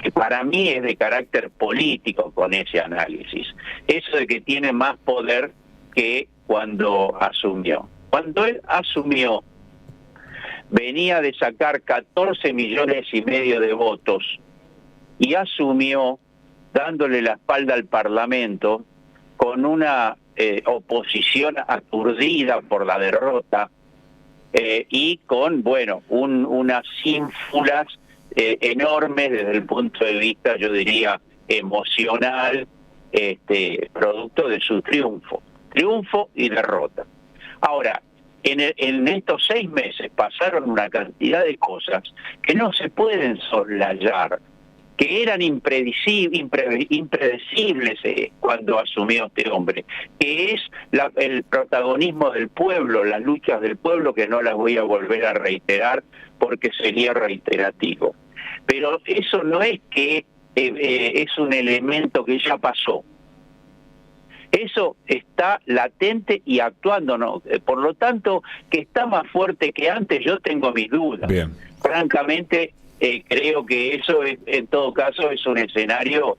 que para mí es de carácter político con ese análisis. Eso de que tiene más poder que cuando asumió. Cuando él asumió, venía de sacar 14,5 millones de votos y asumió dándole la espalda al Parlamento, con una oposición aturdida por la derrota, y con, bueno, unas ínfulas enormes desde el punto de vista, yo diría, emocional, producto de su triunfo y derrota. Ahora, en estos 6 meses pasaron una cantidad de cosas que no se pueden soslayar, que eran impredecibles cuando asumió este hombre, que es el protagonismo del pueblo, las luchas del pueblo, que no las voy a volver a reiterar porque sería reiterativo. Pero eso no es que es un elemento que ya pasó. Eso está latente y actuando, ¿no? Por lo tanto, que está más fuerte que antes, yo tengo mis dudas. Bien. Francamente, creo que eso en todo caso es un escenario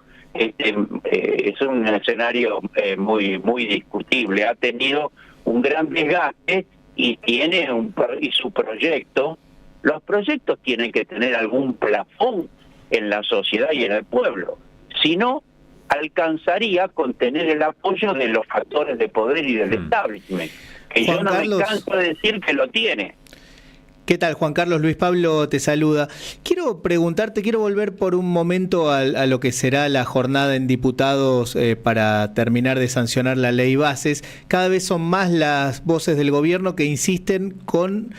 muy muy discutible. Ha tenido un gran desgaste y tiene su proyecto. Los proyectos tienen que tener algún plafón en la sociedad y en el pueblo, si no alcanzaría con tener el apoyo de los factores de poder y del establishment, que Juan yo no Carlos, me canso de decir que lo tiene. ¿Qué tal, Juan Carlos? Luis Pablo te saluda. Quiero volver por un momento a lo que será la jornada en diputados para terminar de sancionar la ley bases. Cada vez son más las voces del gobierno que insisten con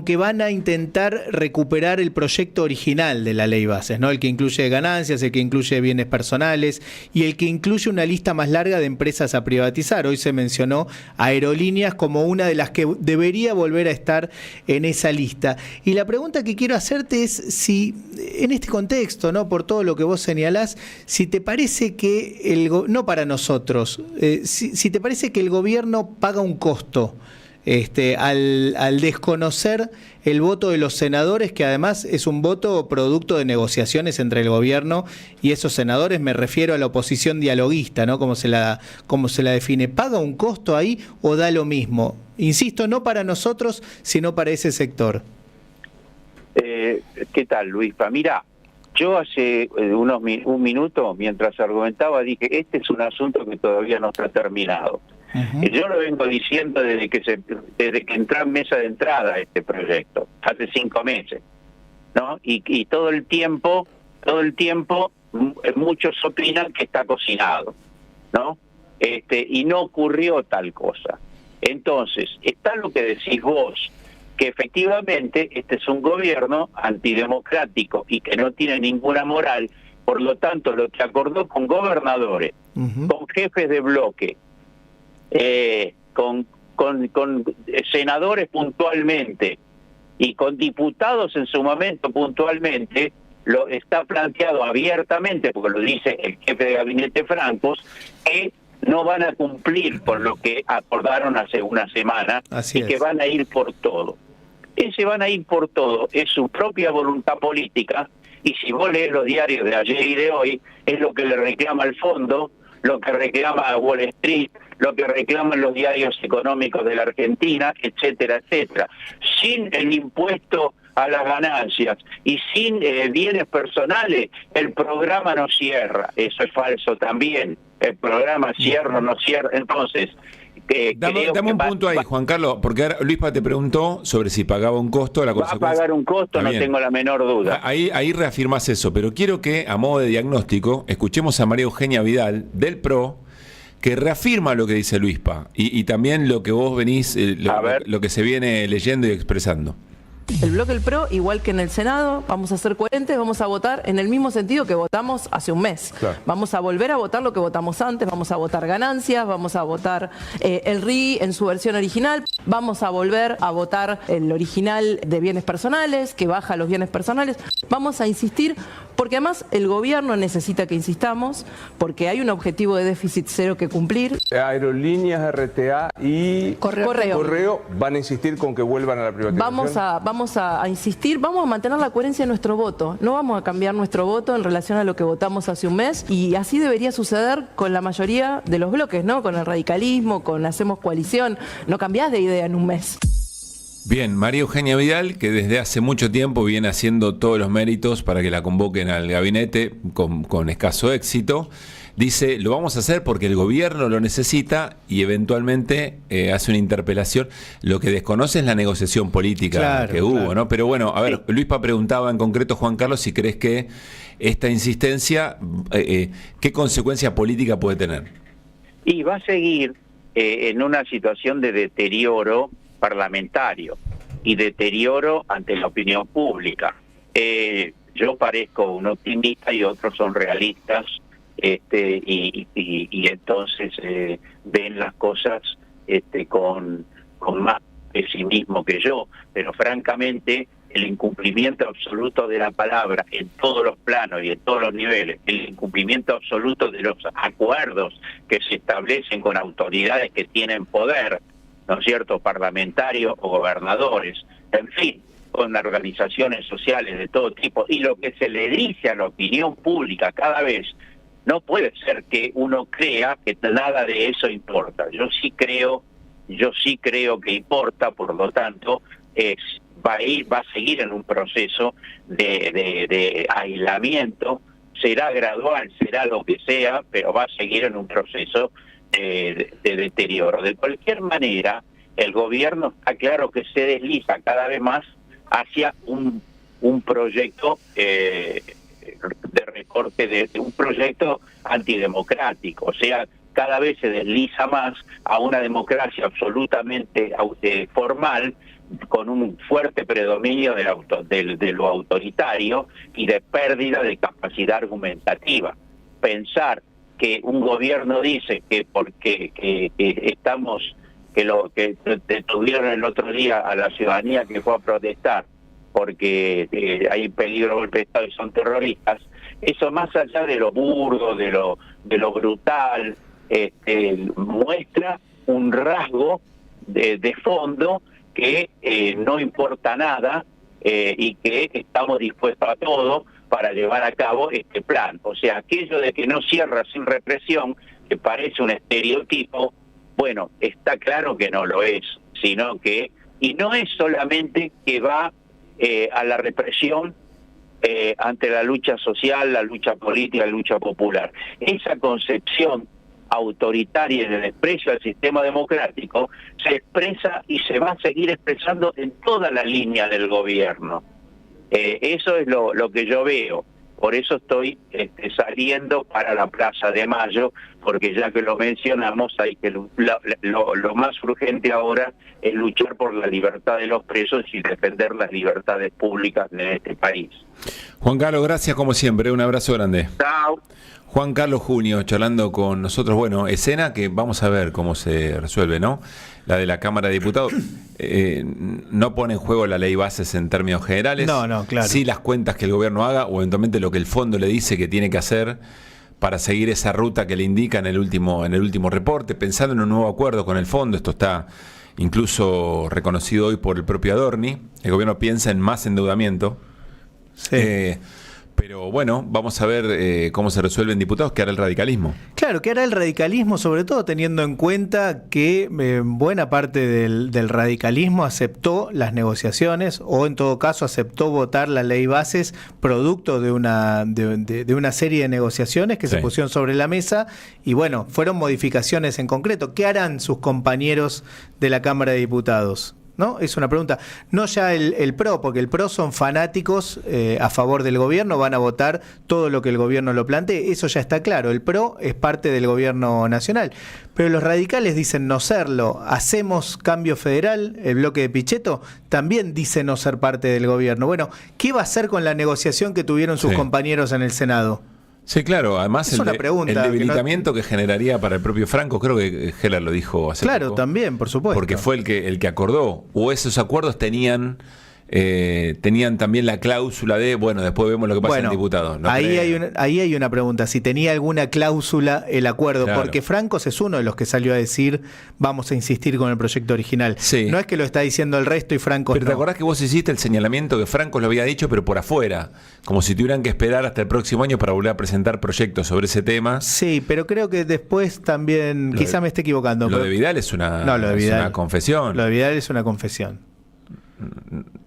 que van a intentar recuperar el proyecto original de la ley bases, ¿no? El que incluye ganancias, el que incluye bienes personales y el que incluye una lista más larga de empresas a privatizar. Hoy se mencionó Aerolíneas como una de las que debería volver a estar en esa lista. Y la pregunta que quiero hacerte es si, en este contexto, ¿no?, por todo lo que vos señalás, si te parece que no para nosotros, si te parece que el gobierno paga un costo al desconocer el voto de los senadores, que además es un voto producto de negociaciones entre el gobierno y esos senadores. Me refiero a la oposición dialoguista, ¿no?, como se la define. ¿Paga un costo ahí o da lo mismo? Insisto, no para nosotros, sino para ese sector. ¿Qué tal, Luispa? Mira, yo hace un minuto, mientras argumentaba, dije, este es un asunto que todavía no está terminado. Yo lo vengo diciendo desde que entró en mesa de entrada este proyecto, hace 5 meses, ¿no? Y todo el tiempo muchos opinan que está cocinado, ¿no? Y no ocurrió tal cosa. Entonces, está lo que decís vos, que efectivamente este es un gobierno antidemocrático y que no tiene ninguna moral. Por lo tanto, lo que acordó con gobernadores, con jefes de bloque, con con senadores puntualmente y con diputados en su momento puntualmente, lo está planteado abiertamente, porque lo dice el jefe de gabinete Francos, que no van a cumplir con lo que acordaron hace una semana. Así y que es. van a ir por todo. Ese van a ir por todo es su propia voluntad política, y si vos lees los diarios de ayer y de hoy, es lo que le reclama el fondo, lo que reclama Wall Street, lo que reclaman los diarios económicos de la Argentina, etcétera, etcétera. Sin el impuesto a las ganancias y sin bienes personales, el programa no cierra. Eso es falso también. El programa cierra o no cierra. Entonces, dame un punto ahí, Juan Carlos, porque ahora Luispa te preguntó sobre si pagaba un costo. La va a pagar un costo, no tengo la menor duda. Ahí reafirmas eso, pero quiero que, a modo de diagnóstico, escuchemos a María Eugenia Vidal, del PRO, que reafirma lo que dice Luispa y también lo que vos venís, lo que se viene leyendo y expresando. El bloque del PRO, igual que en el Senado, vamos a ser coherentes, vamos a votar en el mismo sentido que votamos hace un mes. Claro. Vamos a volver a votar lo que votamos antes, vamos a votar ganancias, vamos a votar el RI en su versión original, vamos a volver a votar el original de bienes personales, que baja los bienes personales. Vamos a insistir, porque además el gobierno necesita que insistamos, porque hay un objetivo de déficit cero que cumplir. Aerolíneas, RTA y Correo van a insistir con que vuelvan a la privatización. Vamos a insistir, vamos a mantener la coherencia de nuestro voto. No vamos a cambiar nuestro voto en relación a lo que votamos hace un mes, y así debería suceder con la mayoría de los bloques, ¿no? Con el radicalismo, con Hacemos Coalición. No cambiás de idea en un mes. Bien, María Eugenia Vidal, que desde hace mucho tiempo viene haciendo todos los méritos para que la convoquen al gabinete con escaso éxito, dice, lo vamos a hacer porque el gobierno lo necesita, y eventualmente hace una interpelación. Lo que desconoce es la negociación política que hubo, ¿no? Pero bueno, a ver, Luispa preguntaba en concreto, Juan Carlos, si crees que esta insistencia, ¿qué consecuencia política puede tener? Y va a seguir en una situación de deterioro parlamentario y deterioro ante la opinión pública. Yo parezco un optimista y otros son realistas, y entonces ven las cosas con más pesimismo que yo, pero francamente el incumplimiento absoluto de la palabra en todos los planos y en todos los niveles, el incumplimiento absoluto de los acuerdos que se establecen con autoridades que tienen poder, ¿no es cierto?, parlamentarios o gobernadores, en fin, con organizaciones sociales de todo tipo, y lo que se le dice a la opinión pública cada vez, no puede ser que uno crea que nada de eso importa. Yo sí creo que importa, por lo tanto, va a seguir en un proceso de aislamiento, será gradual, será lo que sea, pero va a seguir en un proceso de deterioro. De cualquier manera, el gobierno está claro que se desliza cada vez más hacia un proyecto de recorte, de un proyecto antidemocrático, o sea, cada vez se desliza más a una democracia absolutamente formal, con un fuerte predominio de lo autoritario y de pérdida de capacidad argumentativa. Pensar que un gobierno dice que porque que detuvieron el otro día a la ciudadanía que fue a protestar porque hay peligro de golpe de Estado y son terroristas, eso más allá de lo burdo, de lo brutal, muestra un rasgo de fondo que no importa nada y que estamos dispuestos a todo para llevar a cabo este plan. O sea, aquello de que no cierra sin represión, que parece un estereotipo, bueno, está claro que no lo es, sino que, y no es solamente que va a la represión ante la lucha social, la lucha política, la lucha popular. Esa concepción autoritaria y de desprecio al sistema democrático se expresa y se va a seguir expresando en toda la línea del gobierno. Eso es lo que yo veo. Por eso estoy saliendo para la Plaza de Mayo, porque ya que lo mencionamos, hay que lo más urgente ahora es luchar por la libertad de los presos y defender las libertades públicas de este país. Juan Carlos, gracias como siempre, un abrazo grande. Chao. Juan Carlos Junio, charlando con nosotros. Bueno, escena que vamos a ver cómo se resuelve, ¿no? La de la Cámara de Diputados. No pone en juego la ley bases en términos generales. No, claro. Sí las cuentas que el gobierno haga, o eventualmente lo que el fondo le dice que tiene que hacer para seguir esa ruta que le indica en el último reporte, pensando en un nuevo acuerdo con el fondo. Esto está incluso reconocido hoy por el propio Adorni. El gobierno piensa en más endeudamiento. Sí. Pero bueno, vamos a ver cómo se resuelve en diputados, qué hará el radicalismo. Claro, qué hará el radicalismo, sobre todo teniendo en cuenta que buena parte del radicalismo aceptó las negociaciones, o en todo caso aceptó votar la ley bases producto de una serie de negociaciones que se pusieron sobre la mesa, y bueno, fueron modificaciones en concreto. ¿Qué harán sus compañeros de la Cámara de Diputados? ¿No? Es una pregunta. No ya el PRO, porque el PRO son fanáticos a favor del gobierno, van a votar todo lo que el gobierno lo plantee, eso ya está claro. El PRO es parte del gobierno nacional. Pero los radicales dicen no serlo. Hacemos Cambio Federal, el bloque de Pichetto, también dice no ser parte del gobierno. Bueno, ¿qué va a hacer con la negociación que tuvieron sus compañeros en el Senado? Sí, claro, además el debilitamiento que generaría para el propio Franco, creo que Heller lo dijo hace poco. Claro, también, por supuesto. Porque fue el que acordó, o esos acuerdos tenían también la cláusula de, bueno, después vemos lo que pasa en diputados. No ahí hay una pregunta, si tenía alguna cláusula el acuerdo, claro. Porque Francos es uno de los que salió a decir, vamos a insistir con el proyecto original. Sí. No es que lo está diciendo el resto y Francos Pero ¿te acordás que vos hiciste el señalamiento que Francos lo había dicho, pero por afuera? Como si tuvieran que esperar hasta el próximo año para volver a presentar proyectos sobre ese tema. Sí, pero creo que después también, quizá me esté equivocando. Lo de Vidal es una confesión. Lo de Vidal es una confesión.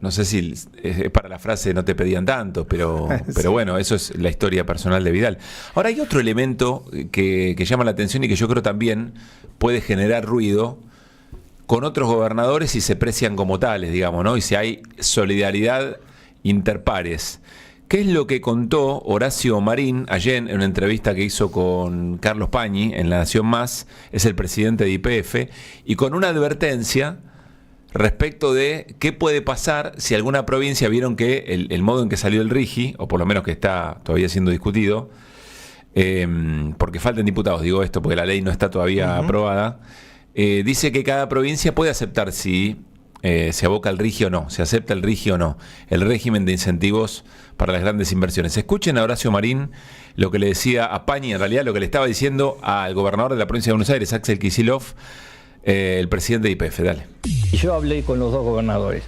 No sé si es para la frase no te pedían tanto, pero bueno, eso es la historia personal de Vidal. Ahora hay otro elemento que llama la atención y que yo creo también puede generar ruido con otros gobernadores si se precian como tales, digamos, ¿no? Y si hay solidaridad interpares. ¿Qué es lo que contó Horacio Marín ayer en una entrevista que hizo con Carlos Pañi en La Nación Más? Es el presidente de YPF, y con una advertencia respecto de qué puede pasar si alguna provincia, vieron que el modo en que salió el RIGI, o por lo menos que está todavía siendo discutido, porque faltan diputados, digo esto porque la ley no está todavía aprobada, dice que cada provincia puede aceptar si se aboca el RIGI o no, se acepta el RIGI o no, el régimen de incentivos para las grandes inversiones. Escuchen a Horacio Marín lo que le decía a Pañi, en realidad lo que le estaba diciendo al gobernador de la provincia de Buenos Aires, Axel Kicillof, el presidente de YPF. Dale. Yo hablé con los dos gobernadores,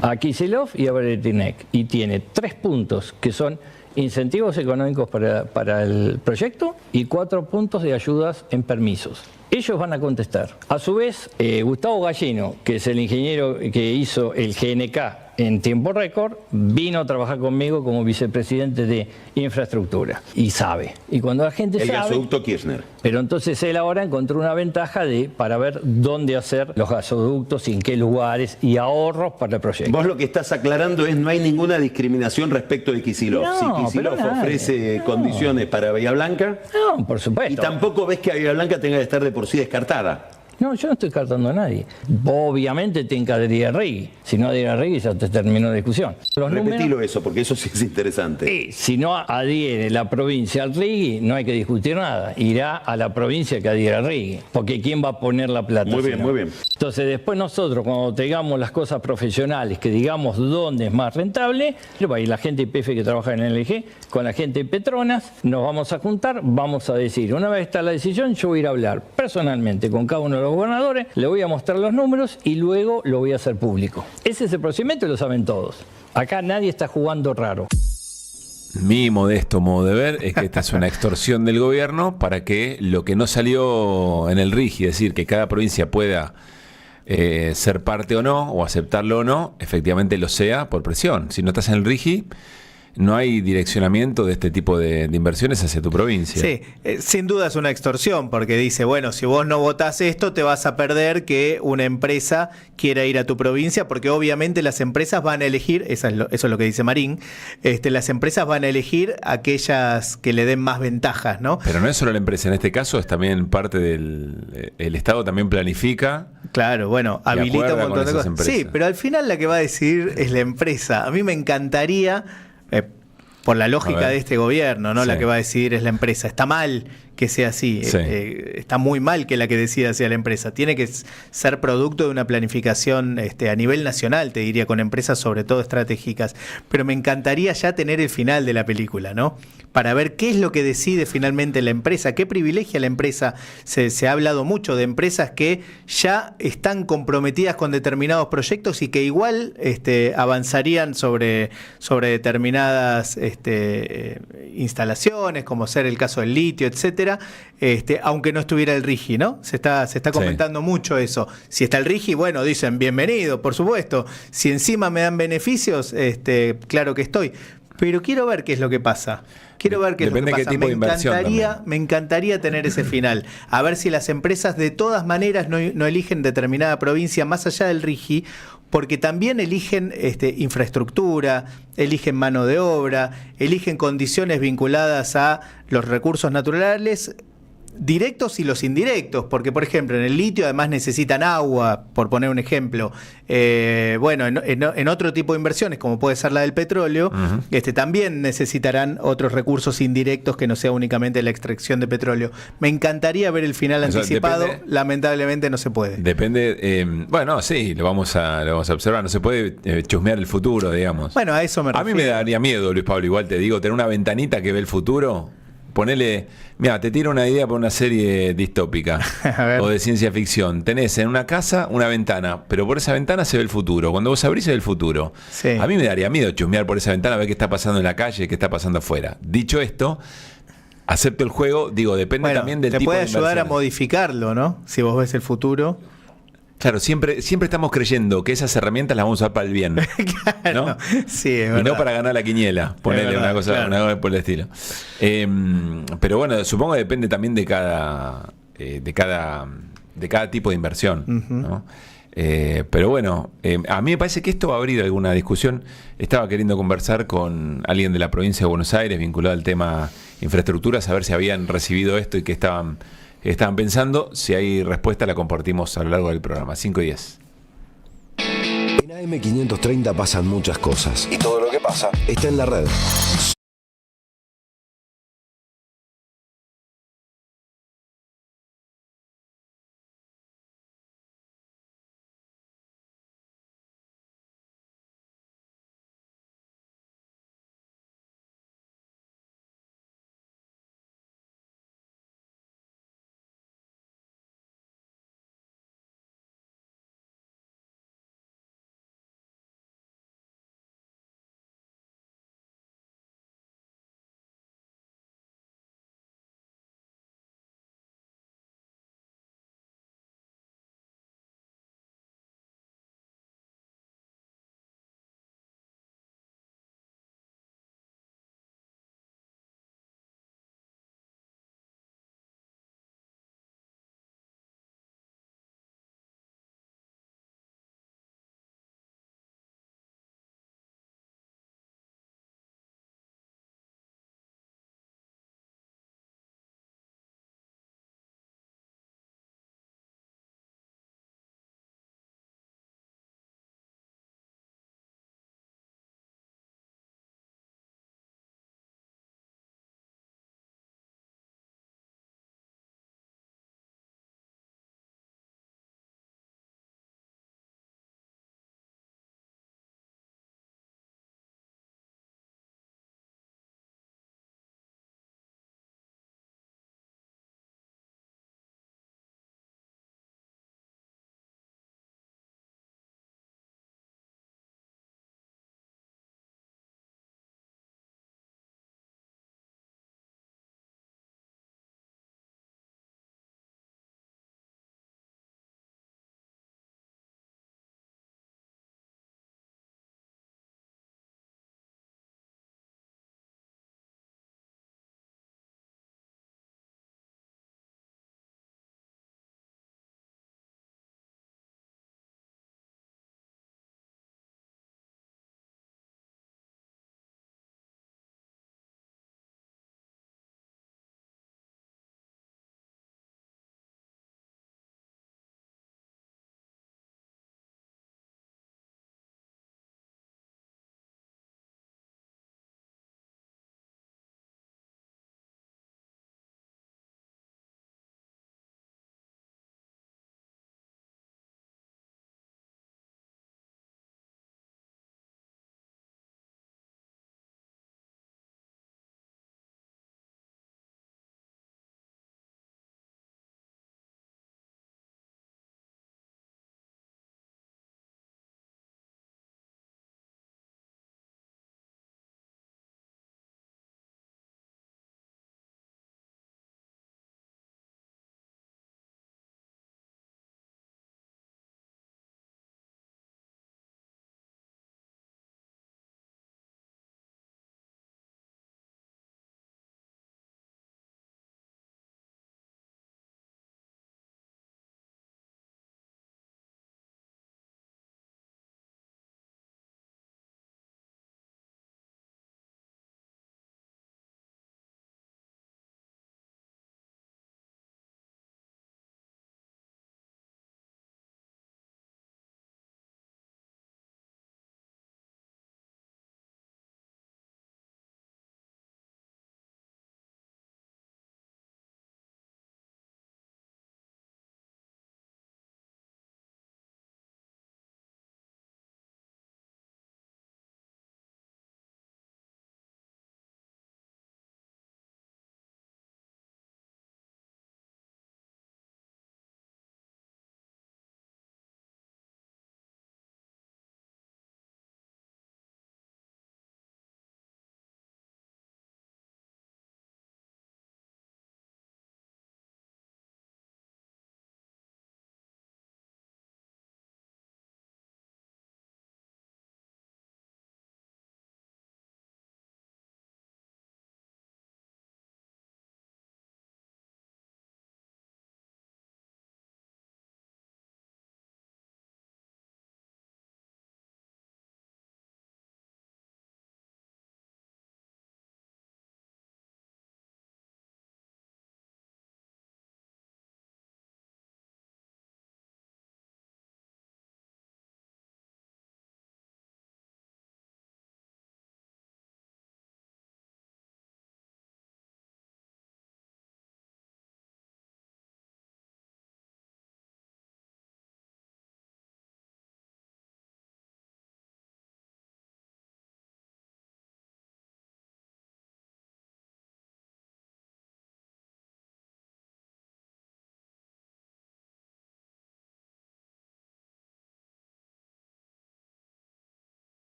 a Kicillof y a Beretinec, y tiene 3 puntos que son incentivos económicos para el proyecto y 4 puntos de ayudas en permisos. Ellos van a contestar. A su vez, Gustavo Gallino, que es el ingeniero que hizo el GNK en tiempo récord, vino a trabajar conmigo como vicepresidente de infraestructura y sabe. Y cuando la gente sabe... El gasoducto Kirchner. Pero entonces él ahora encontró una ventaja para ver dónde hacer los gasoductos y en qué lugares, y ahorros para el proyecto. Vos lo que estás aclarando es no hay ninguna discriminación respecto de Kicillof. No, si Kicillof ofrece condiciones para Bahía Blanca... No, por supuesto. Y tampoco ves que Bahía Blanca tenga que estar de por sí descartada. No, yo no estoy descartando a nadie. Obviamente tienen que adherir a RIGI. Si no adhiere a RIGI ya te terminó la discusión. Repetilo eso, porque eso sí es interesante. Si no adhiere la provincia al RIGI, no hay que discutir nada. Irá a la provincia que adhiera al RIGI. Porque ¿quién va a poner la plata? Muy bien, muy bien. Entonces después nosotros, cuando tengamos las cosas profesionales, que digamos dónde es más rentable, va a ir la gente de YPF que trabaja en el LG, con la gente de Petronas, nos vamos a juntar, vamos a decir, una vez está la decisión, yo voy a ir a hablar personalmente con cada uno de los gobernadores, le voy a mostrar los números y luego lo voy a hacer público. Ese es el procedimiento y lo saben todos. Acá nadie está jugando raro. Mi modesto modo de ver es que esta es una extorsión del gobierno para que lo que no salió en el RIGI, es decir, que cada provincia pueda ser parte o no, o aceptarlo o no, efectivamente lo sea por presión. Si no estás en el RIGI, no hay direccionamiento de este tipo de inversiones hacia tu provincia. Sí, sin duda es una extorsión, porque dice, bueno, si vos no votás esto, te vas a perder que una empresa quiera ir a tu provincia, porque obviamente las empresas van a elegir, eso es lo que dice Marín, las empresas van a elegir aquellas que le den más ventajas, ¿no? Pero no es solo la empresa, en este caso es también parte del el Estado también planifica. Claro, bueno, habilita un montón de cosas. Sí, pero al final la que va a decidir es la empresa. A mí me encantaría, por la lógica de este gobierno, ¿no? Sí. La que va a decidir es la empresa. Está mal que sea así. Sí. Está muy mal que la que decida sea la empresa. Tiene que ser producto de una planificación a nivel nacional, te diría, con empresas sobre todo estratégicas. Pero me encantaría ya tener el final de la película, ¿no? Para ver qué es lo que decide finalmente la empresa, qué privilegia la empresa. Se ha hablado mucho de empresas que ya están comprometidas con determinados proyectos y que igual avanzarían sobre determinadas instalaciones, como ser el caso del litio, etcétera, aunque no estuviera el RIGI, ¿no? Se está comentando mucho eso. Si está el RIGI, bueno, dicen bienvenido, por supuesto. Si encima me dan beneficios, claro que estoy. Pero quiero ver qué es lo que pasa. Quiero ver qué es lo que pasa. Me encantaría tener ese final. A ver si las empresas de todas maneras no eligen determinada provincia más allá del RIGI, porque también eligen infraestructura, eligen mano de obra, eligen condiciones vinculadas a los recursos naturales directos y los indirectos, porque por ejemplo en el litio además necesitan agua, por poner un ejemplo. Bueno, en otro tipo de inversiones, como puede ser la del petróleo, también necesitarán otros recursos indirectos que no sea únicamente la extracción de petróleo. Me encantaría ver el final anticipado, lamentablemente no se puede. Depende, bueno, sí, lo vamos a observar, no se puede chusmear el futuro, digamos. Bueno, a eso me refiero. A mí me daría miedo, Luis Pablo, igual te digo, tener una ventanita que ve el futuro. Ponele, mira, te tiro una idea para una serie distópica o de ciencia ficción. Tenés en una casa una ventana, pero por esa ventana se ve el futuro. Cuando vos abrís se ve el futuro. Sí. A mí me daría miedo chusmear por esa ventana, ver qué está pasando en la calle, qué está pasando afuera. Dicho esto, acepto el juego, digo, depende también del tipo de inversión. Te puede ayudar a modificarlo, ¿no? Si vos ves el futuro. Claro, siempre estamos creyendo que esas herramientas las vamos a usar para el bien. Claro, ¿no? Sí, es y verdad. no para ganar la quiniela, ponerle una cosa por el estilo. Pero bueno, supongo que depende también de cada tipo de inversión, ¿no? Pero bueno, a mí me parece que esto va a abrir alguna discusión. Estaba queriendo conversar con alguien de la provincia de Buenos Aires vinculado al tema infraestructura, saber si habían recibido esto y que estaban pensando. Si hay respuesta la compartimos a lo largo del programa. 5:10. En AM530 pasan muchas cosas y todo lo que pasa está en la red.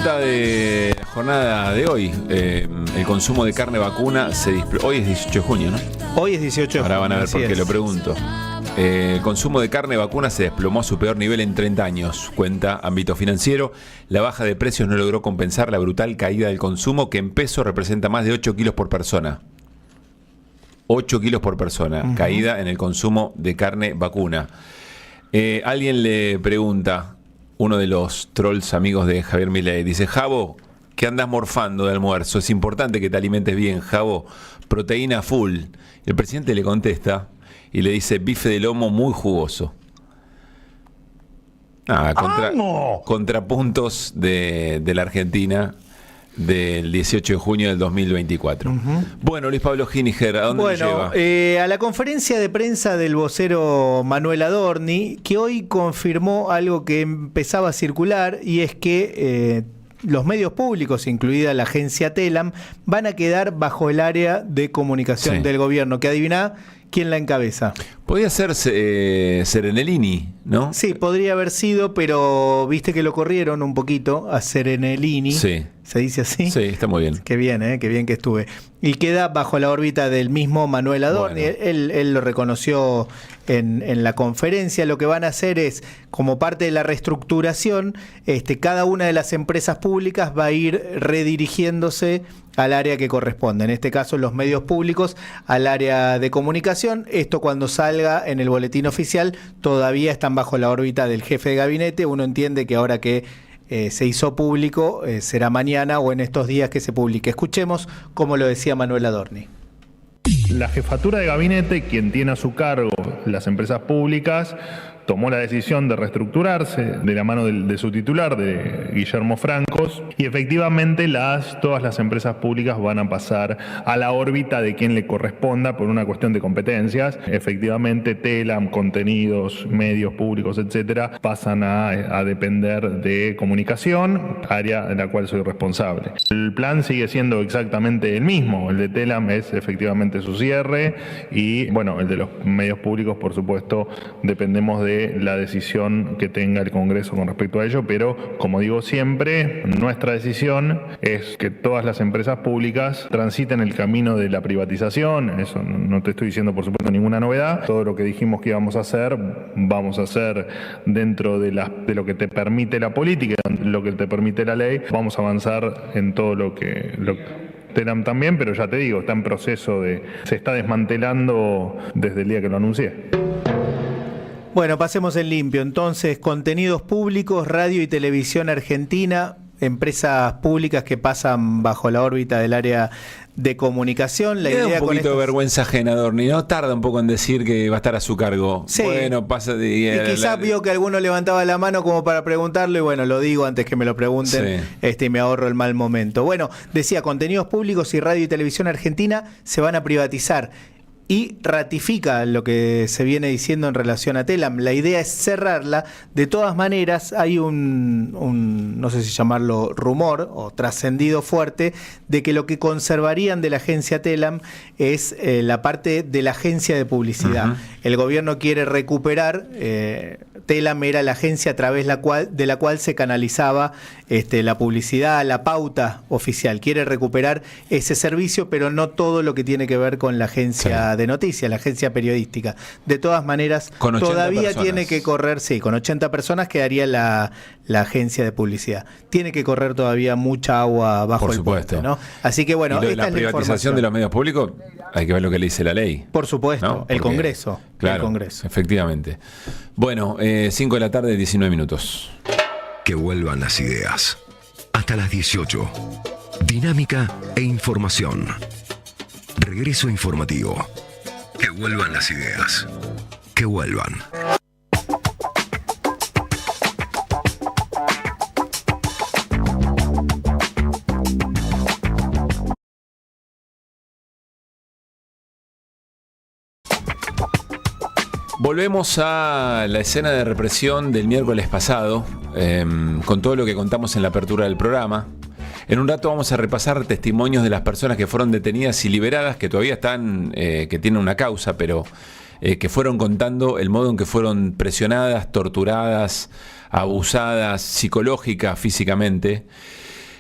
nota de la jornada de hoy. El consumo de carne vacuna hoy es 18 de junio, ¿no? Hoy es 18 de junio. Ahora van a ver por qué lo pregunto. El consumo de carne vacuna se desplomó a su peor nivel en 30 años, cuenta Ámbito Financiero. La baja de precios no logró compensar la brutal caída del consumo, que en pesos representa más de 8 kilos por persona. 8 kilos por persona, caída en el consumo de carne vacuna. Alguien le pregunta, uno de los trolls amigos de Javier Milei, dice: Javo, ¿qué andas morfando de almuerzo? Es importante que te alimentes bien, Javo, proteína full. El presidente le contesta y le dice: bife de lomo muy jugoso. Contrapuntos de la Argentina del 18 de junio del 2024. Bueno, Luis Pablo Giniger, ¿a dónde nos lleva? A la conferencia de prensa del vocero Manuel Adorni, que hoy confirmó algo que empezaba a circular, y es que los medios públicos, incluida la agencia Telam, van a quedar bajo el área de comunicación del gobierno, que adivina quién la encabeza. Podría ser Serenelini, ¿no? Sí, podría haber sido, pero viste que lo corrieron un poquito a Serenelini. Sí. ¿Se dice así? Sí, está muy bien. Qué bien que estuve. Y queda bajo la órbita del mismo Manuel Adorni. Bueno. Él lo reconoció en la conferencia. Lo que van a hacer es, como parte de la reestructuración, cada una de las empresas públicas va a ir redirigiéndose al área que corresponde. En este caso, los medios públicos al área de comunicación. Esto, cuando salga en el boletín oficial, todavía están bajo la órbita del jefe de gabinete. Uno entiende que ahora que se hizo público, será mañana o en estos días que se publique. Escuchemos cómo lo decía Manuel Adorni. La jefatura de gabinete, quien tiene a su cargo las empresas públicas, tomó la decisión de reestructurarse de la mano de su titular, de Guillermo Francos, y efectivamente todas las empresas públicas van a pasar a la órbita de quien le corresponda por una cuestión de competencias. Efectivamente, Telam, contenidos, medios públicos, etcétera, pasan a depender de comunicación, área de la cual soy responsable. El plan sigue siendo exactamente el mismo. El de Telam es efectivamente su cierre y, bueno, el de los medios públicos, por supuesto, dependemos de la decisión que tenga el Congreso con respecto a ello, pero como digo siempre, nuestra decisión es que todas las empresas públicas transiten el camino de la privatización. Eso no te estoy diciendo, por supuesto, ninguna novedad. Todo lo que dijimos que íbamos a hacer, vamos a hacer dentro de lo que te permite la política, lo que te permite la ley. Vamos a avanzar en todo lo que Telam también, pero ya te digo, está en proceso se está desmantelando desde el día que lo anuncié. Bueno, pasemos en limpio. Entonces, contenidos públicos, radio y televisión argentina, empresas públicas que pasan bajo la órbita del área de comunicación. La idea un poquito de vergüenza ajena, Adorni, ¿no? Tarda un poco en decir que va a estar a su cargo. Sí. Bueno, pasa de... Y quizás vio que alguno levantaba la mano como para preguntarlo, y bueno, lo digo antes que me lo pregunten, y me ahorro el mal momento. Bueno, decía, contenidos públicos y radio y televisión argentina se van a privatizar. Y ratifica lo que se viene diciendo en relación a Telam. La idea es cerrarla. De todas maneras, hay un no sé si llamarlo rumor o trascendido fuerte, de que lo que conservarían de la agencia Telam es la parte de la agencia de publicidad. El gobierno quiere recuperar, Telam era la agencia a través de la cual se canalizaba la publicidad, la pauta oficial. Quiere recuperar ese servicio, pero no todo lo que tiene que ver con la agencia de noticias, la agencia periodística. De todas maneras, todavía tiene que correr, con 80 personas quedaría la agencia de publicidad. Tiene que correr todavía mucha agua bajo el puente, ¿no? Así que bueno, y lo de la privatización de los medios públicos, hay que ver lo que le dice la ley. Por supuesto, ¿no? El Congreso. Claro, el Congreso. Efectivamente. Bueno, 5 de la tarde, 19 minutos. Que vuelvan las ideas. Hasta las 18. Dinámica e información. Regreso informativo. Que vuelvan las ideas. Que vuelvan. Volvemos a la escena de represión del miércoles pasado, con todo lo que contamos en la apertura del programa. En un rato vamos a repasar testimonios de las personas que fueron detenidas y liberadas, que todavía están, que tienen una causa, pero que fueron contando el modo en que fueron presionadas, torturadas, abusadas, psicológicas, físicamente.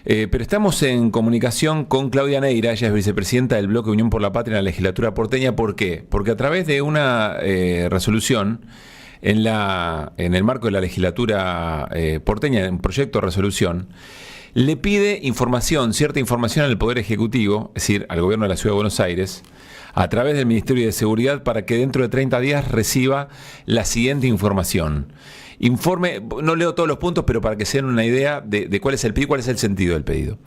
Pero estamos en comunicación con Claudia Neira, ella es vicepresidenta del Bloque Unión por la Patria en la legislatura porteña. ¿Por qué? Porque a través de una resolución en el marco de la legislatura porteña, un proyecto de resolución, le pide cierta información al Poder Ejecutivo, es decir, al Gobierno de la Ciudad de Buenos Aires, a través del Ministerio de Seguridad, para que dentro de 30 días reciba la siguiente información. Informe, no leo todos los puntos, pero para que se den una idea de cuál es el pedido, cuál es el sentido del pedido.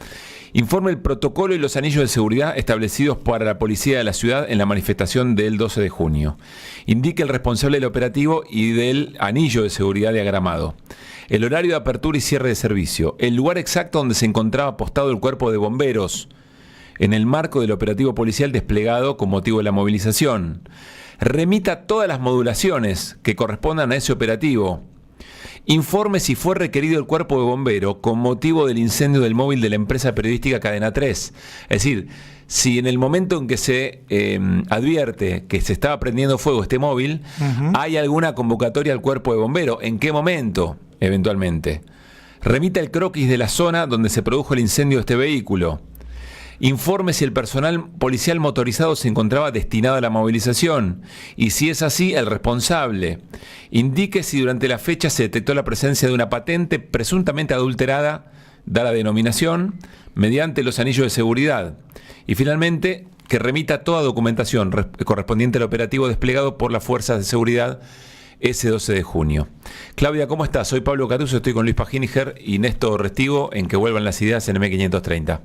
Informe el protocolo y los anillos de seguridad establecidos para la policía de la ciudad en la manifestación del 12 de junio. Indique el responsable del operativo y del anillo de seguridad diagramado. El horario de apertura y cierre de servicio. El lugar exacto donde se encontraba postado el cuerpo de bomberos en el marco del operativo policial desplegado con motivo de la movilización. Remita todas las modulaciones que correspondan a ese operativo. Informe si fue requerido el cuerpo de bombero con motivo del incendio del móvil de la empresa periodística Cadena 3. Es decir, si en el momento en que se advierte que se estaba prendiendo fuego este móvil, hay alguna convocatoria al cuerpo de bombero. ¿En qué momento, eventualmente? Remita el croquis de la zona donde se produjo el incendio de este vehículo. Informe si el personal policial motorizado se encontraba destinado a la movilización y, si es así, el responsable. Indique si durante la fecha se detectó la presencia de una patente presuntamente adulterada, da la denominación, mediante los anillos de seguridad. Y finalmente, que remita toda documentación correspondiente al operativo desplegado por las fuerzas de seguridad ese 12 de junio. Claudia, ¿cómo estás? Soy Pablo Catuso, estoy con Luis Paginiger y Néstor Restivo en Que Vuelvan las Ideas en M530.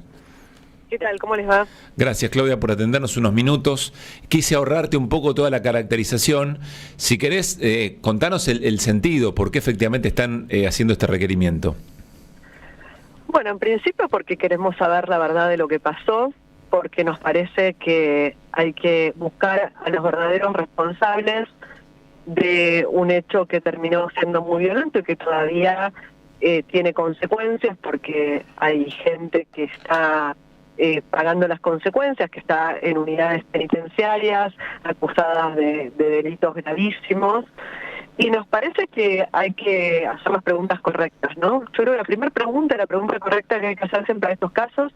¿Qué tal? ¿Cómo les va? Gracias, Claudia, por atendernos unos minutos. Quise ahorrarte un poco toda la caracterización. Si querés, contanos el sentido, por qué efectivamente están haciendo este requerimiento. Bueno, en principio porque queremos saber la verdad de lo que pasó, porque nos parece que hay que buscar a los verdaderos responsables de un hecho que terminó siendo muy violento y que todavía tiene consecuencias, porque hay gente que está pagando las consecuencias, que está en unidades penitenciarias, acusadas de delitos gravísimos, y nos parece que hay que hacer las preguntas correctas, ¿no? Yo creo que la pregunta correcta que hay que hacerse para estos casos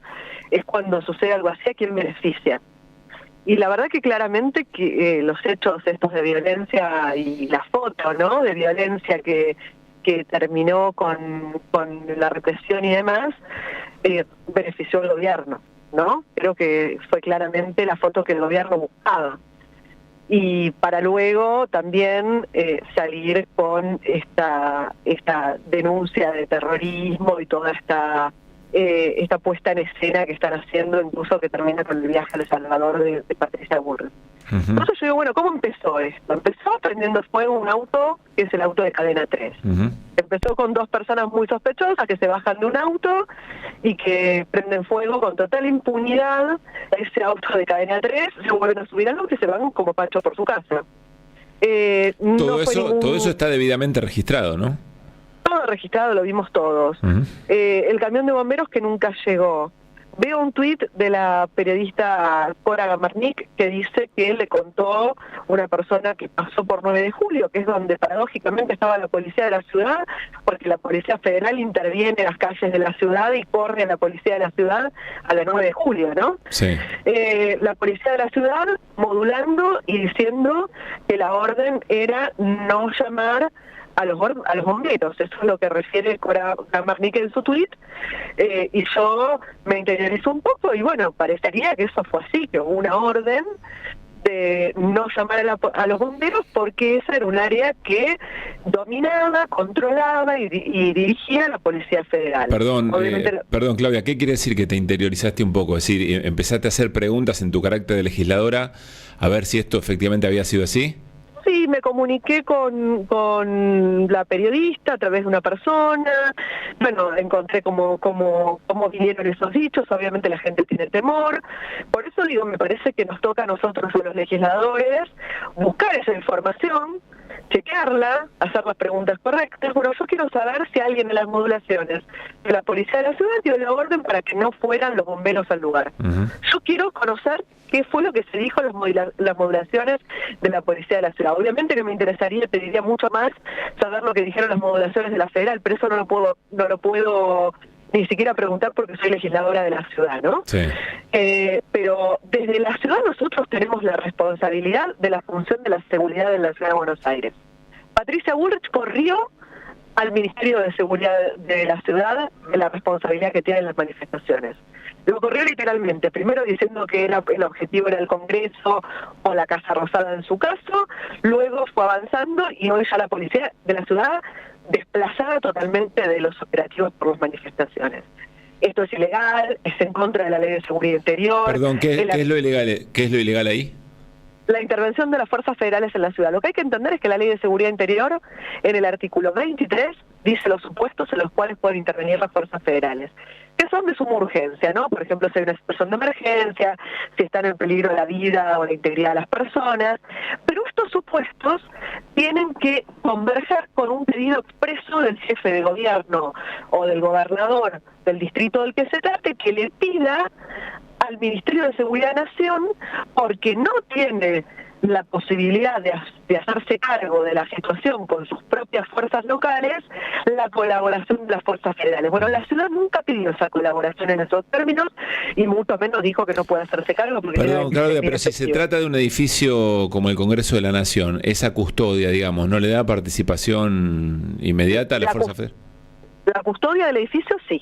es cuando sucede algo así, ¿a quién beneficia? Y la verdad que claramente que los hechos estos de violencia y la foto, ¿no?, de violencia que terminó con la represión y demás, benefició al gobierno, ¿no? Creo que fue claramente la foto que el gobierno buscaba. Y para luego también salir con esta denuncia de terrorismo y toda esta puesta en escena que están haciendo, incluso que termina con el viaje a El Salvador de Patricia Bullrich. Entonces yo digo, bueno, ¿cómo empezó esto? Empezó prendiendo fuego un auto, que es el auto de Cadena 3. Empezó con dos personas muy sospechosas que se bajan de un auto y que prenden fuego con total impunidad a ese auto de Cadena 3, se vuelven a subir al auto y se van como Pacho por su casa. Todo eso está debidamente registrado, ¿no? Todo registrado, lo vimos todos. El camión de bomberos que nunca llegó. Veo un tuit de la periodista Cora Gamarnik que dice que le contó una persona que pasó por 9 de julio, que es donde paradójicamente estaba la policía de la ciudad, porque la policía federal interviene en las calles de la ciudad y corre a la policía de la ciudad a la 9 de julio, ¿no? Sí. La policía de la ciudad modulando y diciendo que la orden era no llamar a los bomberos. Eso es lo que refiere Cora Gamarnik en su tuit, y yo me interiorizo un poco y bueno, parecería que eso fue así, que hubo una orden de no llamar a los bomberos porque esa era un área que dominaba, controlaba y dirigía a la Policía Federal. Perdón, Claudia, ¿qué quiere decir que te interiorizaste un poco? Es decir, empezaste a hacer preguntas en tu carácter de legisladora a ver si esto efectivamente había sido así. Sí, me comuniqué con la periodista a través de una persona. Bueno, encontré cómo vinieron esos dichos. Obviamente la gente tiene temor. Por eso digo, me parece que nos toca a nosotros, los legisladores, buscar esa información, chequearla, hacer las preguntas correctas. Bueno, yo quiero saber si alguien en las modulaciones de la policía de la ciudad dio la orden para que no fueran los bomberos al lugar. Yo quiero conocer qué fue lo que se dijo en las modulaciones de la policía de la ciudad. Obviamente que me interesaría, pediría mucho más saber lo que dijeron las modulaciones de la federal, pero eso no lo puedo ni siquiera preguntar porque soy legisladora de la ciudad, ¿no? Sí. Pero desde la ciudad nosotros tenemos la responsabilidad de la función de la seguridad en la ciudad de Buenos Aires. Patricia Bullrich corrió al Ministerio de Seguridad de la ciudad de la responsabilidad que tiene en las manifestaciones. Lo corrió literalmente, primero diciendo que el objetivo era el Congreso o la Casa Rosada en su caso, luego fue avanzando y hoy ya la policía de la ciudad desplazada totalmente de los operativos por las manifestaciones. Esto es ilegal, es en contra de la Ley de Seguridad Interior. Perdón, ¿qué es lo ilegal ahí? La intervención de las fuerzas federales en la ciudad. Lo que hay que entender es que la Ley de Seguridad Interior, en el artículo 23, dice los supuestos en los cuales pueden intervenir las fuerzas federales, que son de suma urgencia, ¿no? Por ejemplo, si hay una situación de emergencia, si están en peligro la vida o la integridad de las personas, pero estos supuestos tienen que converger con un pedido expreso del jefe de gobierno o del gobernador del distrito del que se trate, que le pida al Ministerio de Seguridad de Nación, porque no tiene la posibilidad de hacerse cargo de la situación con sus propias fuerzas locales, la colaboración de las fuerzas federales. Bueno, la ciudad nunca pidió esa colaboración en esos términos y mucho menos dijo que no puede hacerse cargo. Porque perdón, Claudia, pero si se trata de un edificio como el Congreso de la Nación, esa custodia, digamos, ¿no le da participación inmediata a la fuerza federal? La custodia del edificio sí.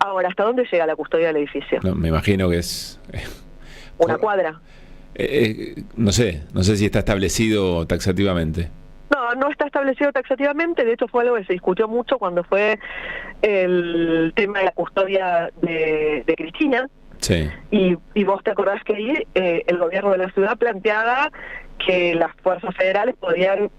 Ahora, ¿hasta dónde llega la custodia del edificio? No, me imagino que es... ¿Una cuadra? No sé si está establecido taxativamente. No está establecido taxativamente, de hecho fue algo que se discutió mucho cuando fue el tema de la custodia de Cristina. Sí. Y vos te acordás que ahí el gobierno de la ciudad planteaba que las fuerzas federales podían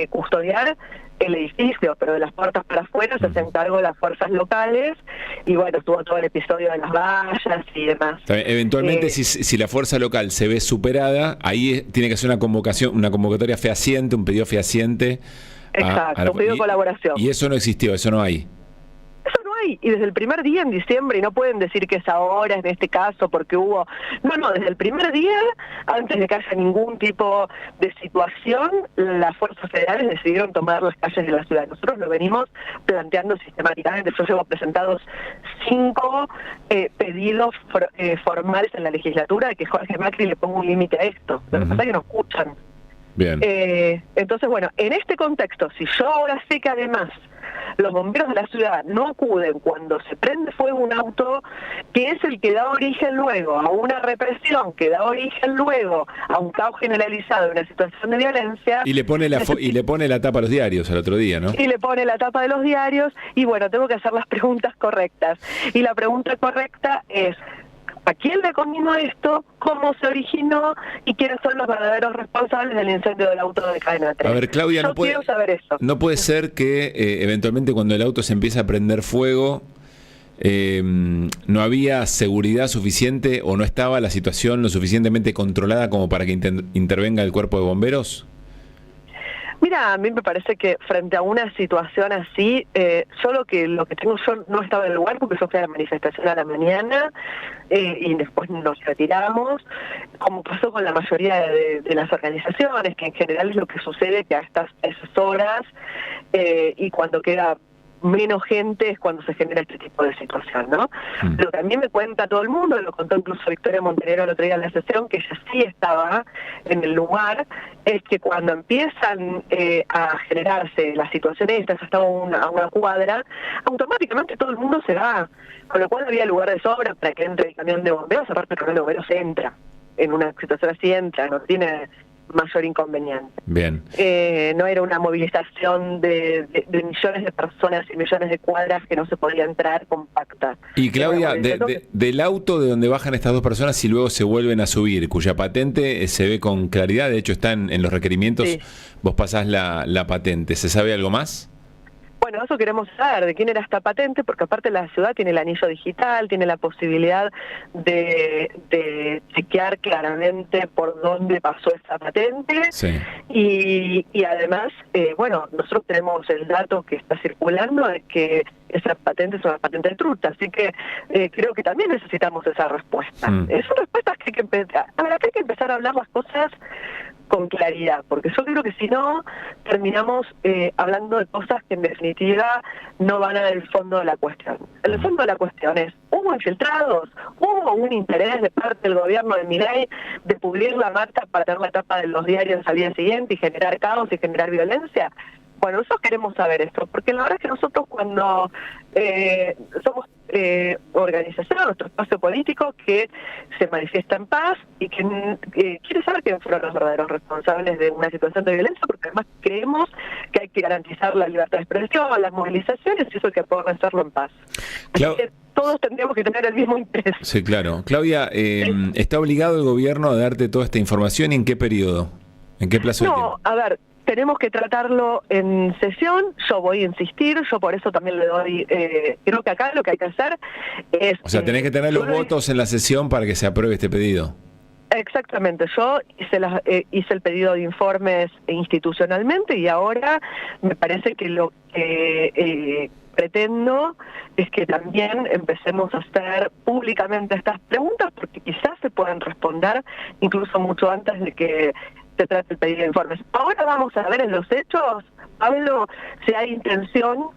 custodiar el edificio, pero de las puertas para afuera se hacen cargo de las fuerzas locales, y bueno, estuvo todo el episodio de las vallas y demás. Eventualmente, si la fuerza local se ve superada, ahí tiene que hacer una convocatoria fehaciente, un pedido fehaciente. Exacto, un pedido de colaboración. Y eso no existió, eso no hay. Eso no hay, y desde el primer día en diciembre, y no pueden decir que es ahora, en este caso, porque hubo... No, desde el primer día, antes de que haya ningún tipo de situación, las fuerzas federales decidieron tomar las calles de la ciudad. Nosotros lo venimos planteando sistemáticamente. Yo llevo presentados 5 pedidos formales en la legislatura de que Jorge Macri le ponga un límite a esto. Lo que pasa es que no escuchan. Bien. Entonces, bueno, en este contexto, si yo ahora sé que además los bomberos de la ciudad no acuden cuando se prende fuego un auto, que es el que da origen luego a una represión, que da origen luego a un caos generalizado de una situación de violencia... Y le pone la tapa a los diarios al otro día, ¿no? Y le pone la tapa de los diarios, y bueno, tengo que hacer las preguntas correctas. Y la pregunta correcta es... ¿a quién le convino esto? ¿Cómo se originó? ¿Y quiénes son los verdaderos responsables del incendio del auto de Cadena 3? A ver, Claudia, quiero saber eso. No puede ser que eventualmente cuando el auto se empieza a prender fuego no había seguridad suficiente o no estaba la situación lo suficientemente controlada como para que intervenga el cuerpo de bomberos. Mira, a mí me parece que frente a una situación así, lo que tengo yo no estaba en el lugar porque yo fui a la manifestación a la mañana y después nos retiramos, como pasó con la mayoría de las organizaciones, que en general es lo que sucede que a esas horas y cuando queda menos gente es cuando se genera este tipo de situación, ¿no? Lo que a mí me cuenta todo el mundo, lo contó incluso Victoria Montenegro el otro día en la sesión, que ella sí estaba en el lugar, es que cuando empiezan a generarse las situaciones estas hasta a una cuadra, automáticamente todo el mundo se va, con lo cual había lugar de sobra para que entre el camión de bomberos, aparte el camión de bomberos entra, en una situación así entra, no tiene mayor inconveniente. Bien. No era una movilización de millones de personas y millones de cuadras que no se podía entrar compacta. Y Claudia, del auto de donde bajan estas dos personas y luego se vuelven a subir, cuya patente se ve con claridad, de hecho está en los requerimientos, sí. Vos pasás la patente, ¿se sabe algo más? Bueno, eso queremos saber, de quién era esta patente, porque aparte la ciudad tiene el anillo digital, tiene la posibilidad de chequear claramente por dónde pasó esa patente, sí. y además, bueno, nosotros tenemos el dato que está circulando de que esa patente es una patente de trucha, así que creo que también necesitamos esa respuesta. Son respuestas que hay que empezar, hay que empezar a hablar las cosas con claridad, porque yo creo que si no, terminamos hablando de cosas que en definitiva no van al fondo de la cuestión. El fondo de la cuestión es, ¿hubo infiltrados? ¿Hubo un interés de parte del gobierno de Milei de publicar la marcha para tener la tapa de los diarios al día siguiente y generar caos y generar violencia? Bueno, nosotros queremos saber esto, porque la verdad es que nosotros cuando somos organización, nuestro espacio político que se manifiesta en paz y que quiere saber quiénes fueron los verdaderos responsables de una situación de violencia, porque además creemos que hay que garantizar la libertad de expresión, las movilizaciones y eso hay que poder hacerlo en paz. Así que todos tendríamos que tener el mismo interés. Sí, claro. Claudia, ¿está obligado el gobierno a darte toda esta información y en qué periodo? ¿En qué plazo de tiempo? No, a ver, tenemos que tratarlo en sesión, yo voy a insistir, yo por eso también le doy, creo que acá lo que hay que hacer es... O sea, tenés que tener los votos en la sesión para que se apruebe este pedido. Exactamente, yo hice el pedido de informes institucionalmente y ahora me parece que lo que pretendo es que también empecemos a hacer públicamente estas preguntas porque quizás se puedan responder incluso mucho antes de que se trate el pedido de informes. Ahora vamos a ver en los hechos, Pablo, si hay intención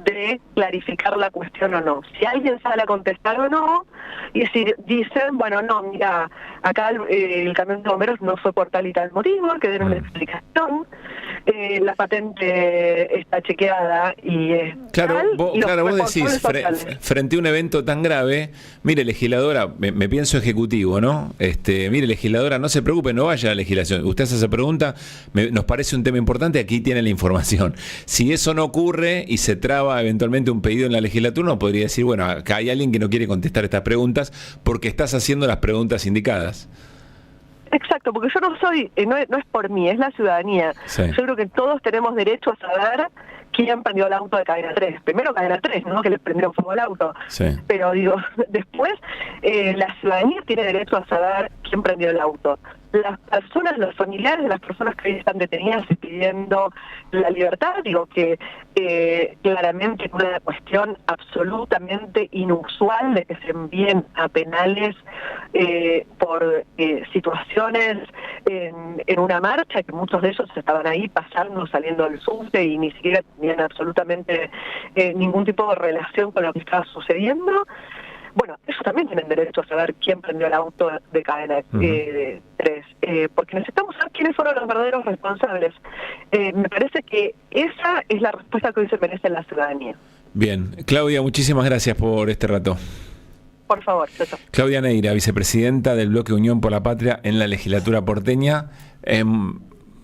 de clarificar la cuestión o no. Si alguien sale a contestar o no, y si dicen, bueno, no, mira, acá el camión de bomberos no fue por tal y tal motivo, que den una explicación, la patente está chequeada y es Claro, tal, vos decís, frente a un evento tan grave, mire, legisladora, me pienso ejecutivo, ¿no? Mire, legisladora, no se preocupe, no vaya a la legislación. Usted hace esa pregunta, nos parece un tema importante, aquí tiene la información. Si eso no ocurre y se traba eventualmente un pedido en la legislatura, uno podría decir, bueno, acá hay alguien que no quiere contestar estas preguntas porque estás haciendo las preguntas indicadas. Exacto, porque yo no soy, no es por mí, es la ciudadanía. Sí. Yo creo que todos tenemos derecho a saber quién prendió el auto de Cadena 3. Primero Cadena 3, ¿no? Que les prendió fuego al auto. Sí. Pero digo, después la ciudadanía tiene derecho a saber quién prendió el auto. Las personas, los familiares de las personas que hoy están detenidas y pidiendo la libertad, digo que claramente es una cuestión absolutamente inusual de que se envíen a penales por situaciones en una marcha, que muchos de ellos estaban ahí pasando, saliendo del subte y ni siquiera tenían absolutamente ningún tipo de relación con lo que estaba sucediendo. Bueno, ellos también tienen derecho a saber quién prendió el auto de Cadena 3, porque necesitamos saber quiénes fueron los verdaderos responsables. Me parece que esa es la respuesta que hoy se merece la ciudadanía. Bien, Claudia, muchísimas gracias por este rato. Por favor, Checho. Claudia Neira, vicepresidenta del Bloque Unión por la Patria en la legislatura porteña.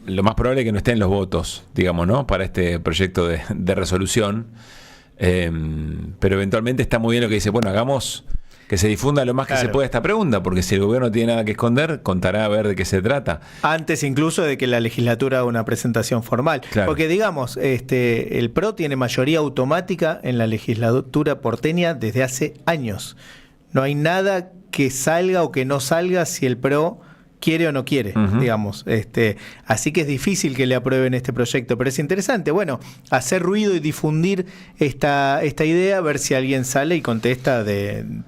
Lo más probable es que no estén los votos, digamos, ¿no? Para este proyecto de resolución. Pero eventualmente está muy bien lo que dice, bueno, hagamos que se difunda lo más que se pueda esta pregunta, porque si el gobierno no tiene nada que esconder, contará a ver de qué se trata. Antes incluso de que la legislatura haga una presentación formal. Claro. Porque digamos, el PRO tiene mayoría automática en la legislatura porteña desde hace años. No hay nada que salga o que no salga si el PRO quiere o no quiere, digamos. Así que es difícil que le aprueben este proyecto, pero es interesante, bueno, hacer ruido y difundir esta idea, ver si alguien sale y contesta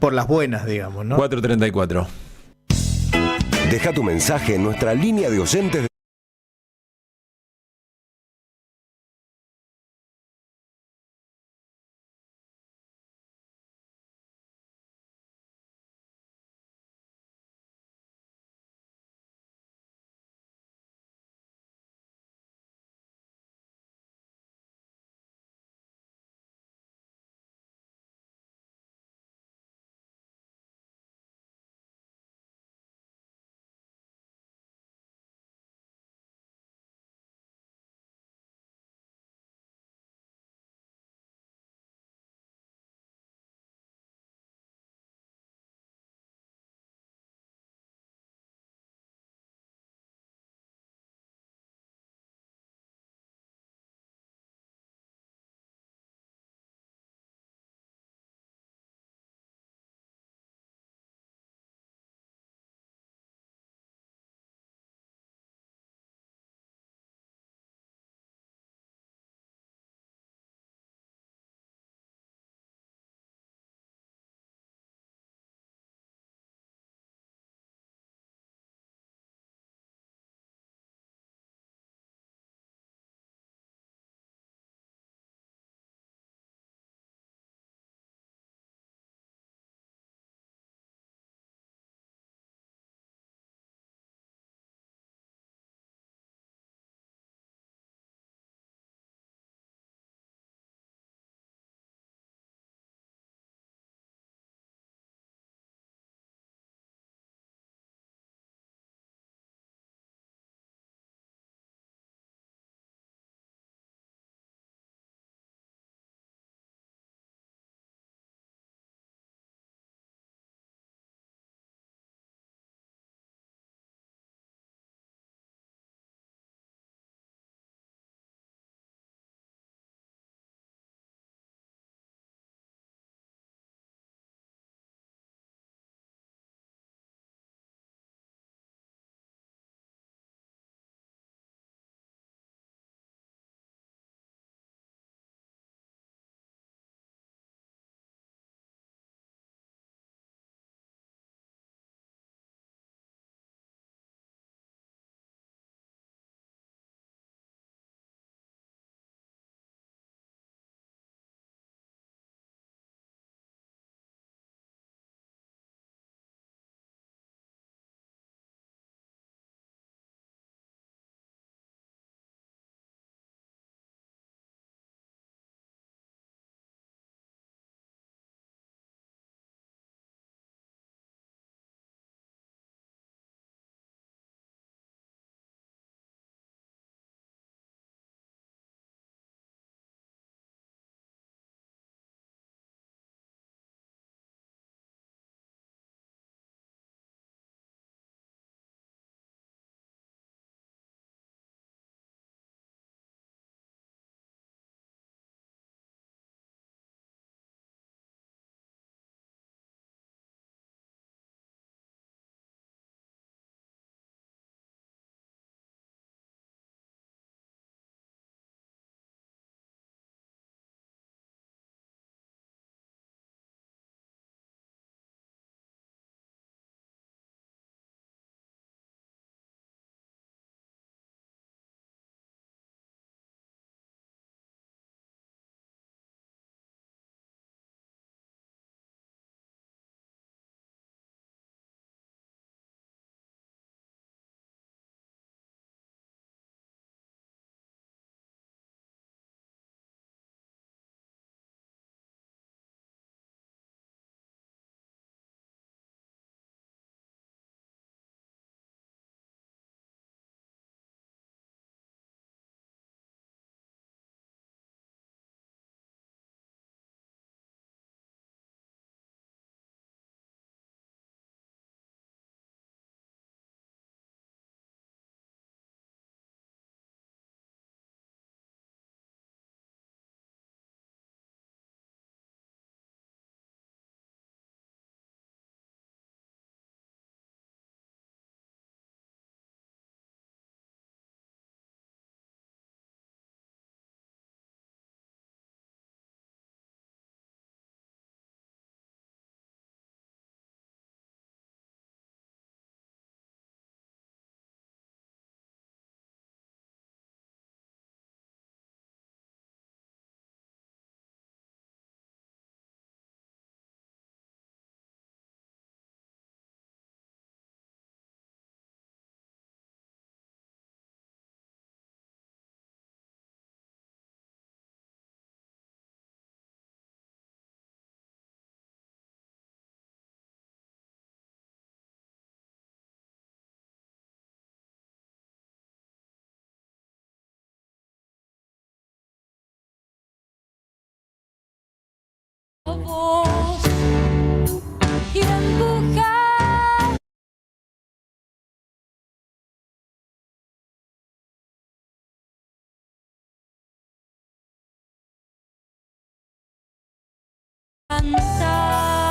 por las buenas, digamos, ¿no? 434. Deja tu mensaje en nuestra línea de oyentes.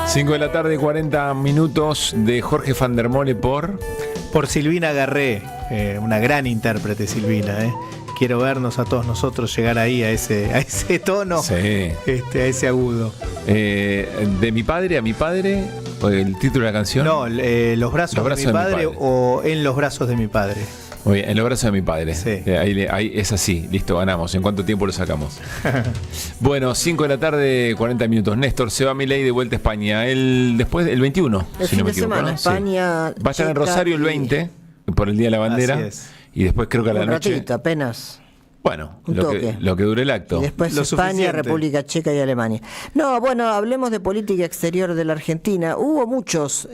5 de la tarde, 40 minutos de Jorge van der Mole por Silvina Garré, una gran intérprete Silvina. Quiero vernos a todos nosotros llegar ahí a ese tono, sí. A ese agudo. De mi padre a mi padre, el título de la canción. No, los brazos de mi padre o En los brazos de mi padre. Muy bien, en los brazos de mi padre. Sí. Ahí es así, listo, ganamos. ¿En cuánto tiempo lo sacamos? Bueno, 5 de la tarde, 40 minutos. Néstor, se va Milei de vuelta a España. Después, el 21, el si fin no me de equivoco. semana, ¿no? España. Sí. Va a estar en Rosario el 20, por el Día de la Bandera. Así es. Y después creo que a la un noche. ratito, apenas. Bueno, Un lo que dure el acto. Y después Lo España, suficiente. República Checa y Alemania. No, bueno, hablemos de política exterior de la Argentina. Hubo muchos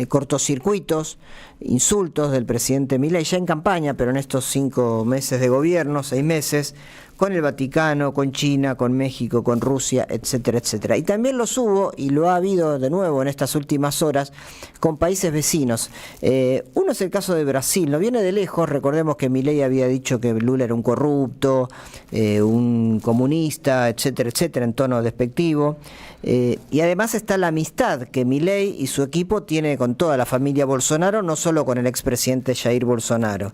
cortocircuitos, insultos del presidente Milei ya en campaña, pero en estos 5 meses de gobierno, 6 meses, con el Vaticano, con China, con México, con Rusia, etcétera, etcétera. Y también los hubo, y lo ha habido de nuevo en estas últimas horas, con países vecinos. Uno es el caso de Brasil, no viene de lejos, recordemos que Milei había dicho que Lula era un corrupto, un comunista, etcétera, etcétera, en tono despectivo. Y además está la amistad que Milei y su equipo tiene con toda la familia Bolsonaro, no solo con el expresidente Jair Bolsonaro.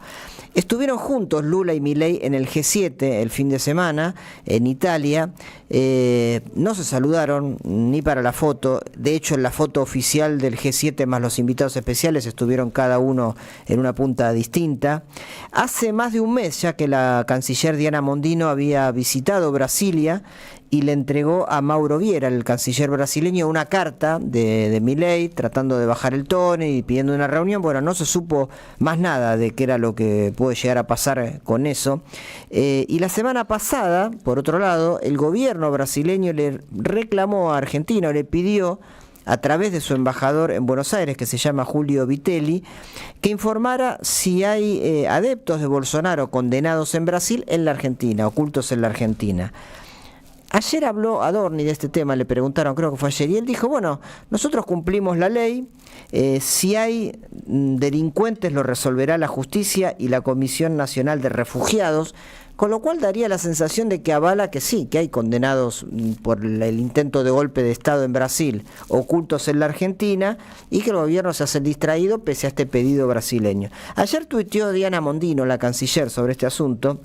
Estuvieron juntos Lula y Milei en el G7 el fin de semana en Italia. No se saludaron ni para la foto. De hecho, en la foto oficial del G7 más los invitados especiales estuvieron cada uno en una punta distinta. Hace más de un mes ya que la canciller Diana Mondino había visitado Brasilia y le entregó a Mauro Vieira, el canciller brasileño, una carta de Milei tratando de bajar el tono y pidiendo una reunión. Bueno, no se supo más nada de qué era lo que puede llegar a pasar con eso. Y la semana pasada, por otro lado, el gobierno brasileño le reclamó a Argentina, le pidió a través de su embajador en Buenos Aires, que se llama Julio Vitelli, que informara si hay adeptos de Bolsonaro condenados en Brasil en la Argentina, ocultos en la Argentina. Ayer habló Adorni de este tema, le preguntaron, creo que fue ayer, y él dijo, bueno, nosotros cumplimos la ley, si hay delincuentes lo resolverá la justicia y la Comisión Nacional de Refugiados, con lo cual daría la sensación de que avala que sí, que hay condenados por el intento de golpe de Estado en Brasil, ocultos en la Argentina, y que el gobierno se hace el distraído pese a este pedido brasileño. Ayer tuiteó Diana Mondino, la canciller, sobre este asunto.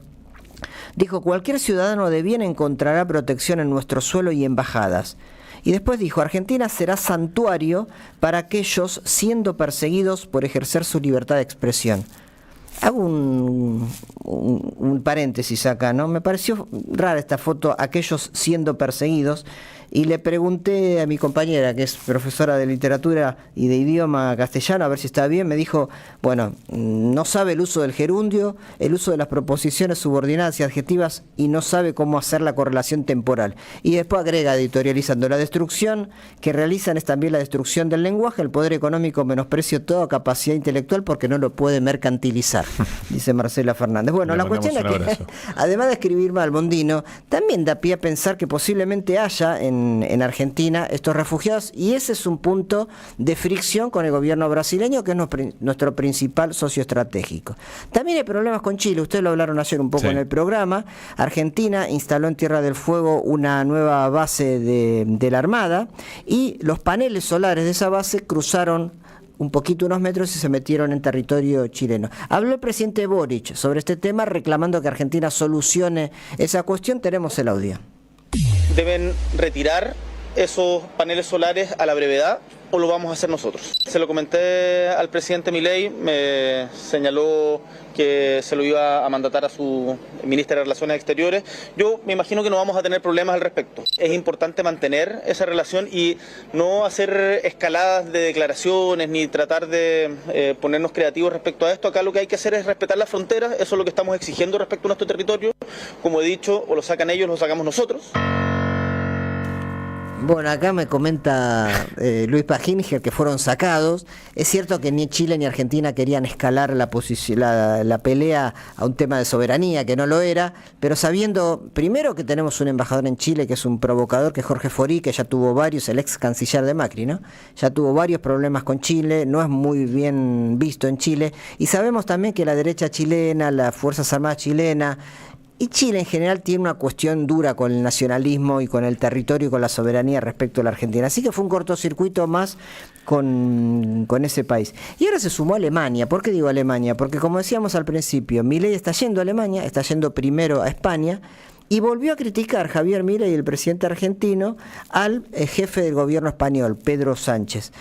Dijo, cualquier ciudadano de bien encontrará protección en nuestro suelo y embajadas. Y después dijo, Argentina será santuario para aquellos siendo perseguidos por ejercer su libertad de expresión. Hago un paréntesis acá, ¿no? Me pareció rara esta foto, aquellos siendo perseguidos, y le pregunté a mi compañera, que es profesora de literatura y de idioma castellano, a ver si está bien. Me dijo, bueno, no sabe el uso del gerundio, el uso de las proposiciones subordinadas y adjetivas, y no sabe cómo hacer la correlación temporal. Y después agrega, editorializando, la destrucción que realizan es también la destrucción del lenguaje, el poder económico menosprecia toda capacidad intelectual porque no lo puede mercantilizar, dice Marcela Fernández. Bueno, la cuestión es que, además de escribir mal Mondino, también da pie a pensar que posiblemente haya en Argentina estos refugiados, y ese es un punto de fricción con el gobierno brasileño, que es nuestro principal socio estratégico. También hay problemas con Chile, ustedes lo hablaron ayer un poco en el programa. Argentina instaló en Tierra del Fuego una nueva base de la Armada, y los paneles solares de esa base cruzaron un poquito, unos metros, y se metieron en territorio chileno. Habló el presidente Boric sobre este tema, reclamando que Argentina solucione esa cuestión. Tenemos el audio. Deben retirar esos paneles solares a la brevedad, o lo vamos a hacer nosotros. Se lo comenté al presidente Milei, me señaló que se lo iba a mandatar a su ministra de Relaciones Exteriores. Yo me imagino que no vamos a tener problemas al respecto. Es importante mantener esa relación y no hacer escaladas de declaraciones ni tratar de ponernos creativos respecto a esto. Acá lo que hay que hacer es respetar las fronteras, eso es lo que estamos exigiendo respecto a nuestro territorio. Como he dicho, o lo sacan ellos o lo sacamos nosotros. Bueno, acá me comenta Luis Pajínger que fueron sacados. Es cierto que ni Chile ni Argentina querían escalar la pelea a un tema de soberanía, que no lo era, pero sabiendo, primero, que tenemos un embajador en Chile que es un provocador, que es Jorge Forí, que ya tuvo varios, el ex canciller de Macri, ¿no? Ya tuvo varios problemas con Chile, no es muy bien visto en Chile, y sabemos también que la derecha chilena, las Fuerzas Armadas chilenas, y Chile en general tiene una cuestión dura con el nacionalismo y con el territorio y con la soberanía respecto a la Argentina. Así que fue un cortocircuito más con ese país. Y ahora se sumó Alemania. ¿Por qué digo Alemania? Porque como decíamos al principio, Milei está yendo a Alemania, está yendo primero a España, y volvió a criticar Javier Milei, el presidente argentino, al jefe del gobierno español, Pedro Sánchez.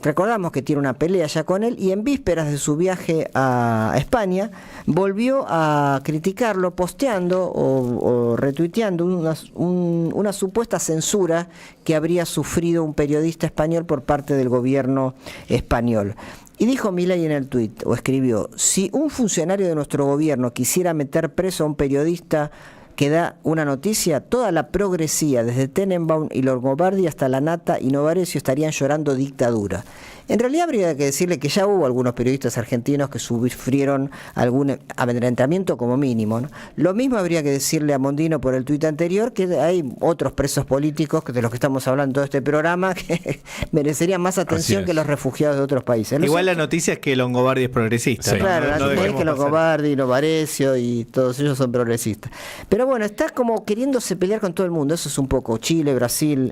Recordamos que tiene una pelea ya con él, y en vísperas de su viaje a España volvió a criticarlo posteando o retuiteando una supuesta censura que habría sufrido un periodista español por parte del gobierno español. Y dijo Milei en el tuit, o escribió: si un funcionario de nuestro gobierno quisiera meter preso a un periodista que da una noticia, toda la progresía, desde Tenenbaum y Longobardi hasta Lanata y Novarecio, estarían llorando dictadura. En realidad habría que decirle que ya hubo algunos periodistas argentinos que sufrieron algún amedrentamiento como mínimo, ¿no? Lo mismo habría que decirle a Mondino por el tuit anterior, que hay otros presos políticos de los que estamos hablando en todo este programa que merecerían más atención que los refugiados de otros países. Igual la noticia es que Longobardi es progresista. Sí. ¿no? Claro, no es que Longobardi, Novarecio y todos ellos son progresistas. Pero bueno, está como queriéndose pelear con todo el mundo. Eso es un poco Chile, Brasil,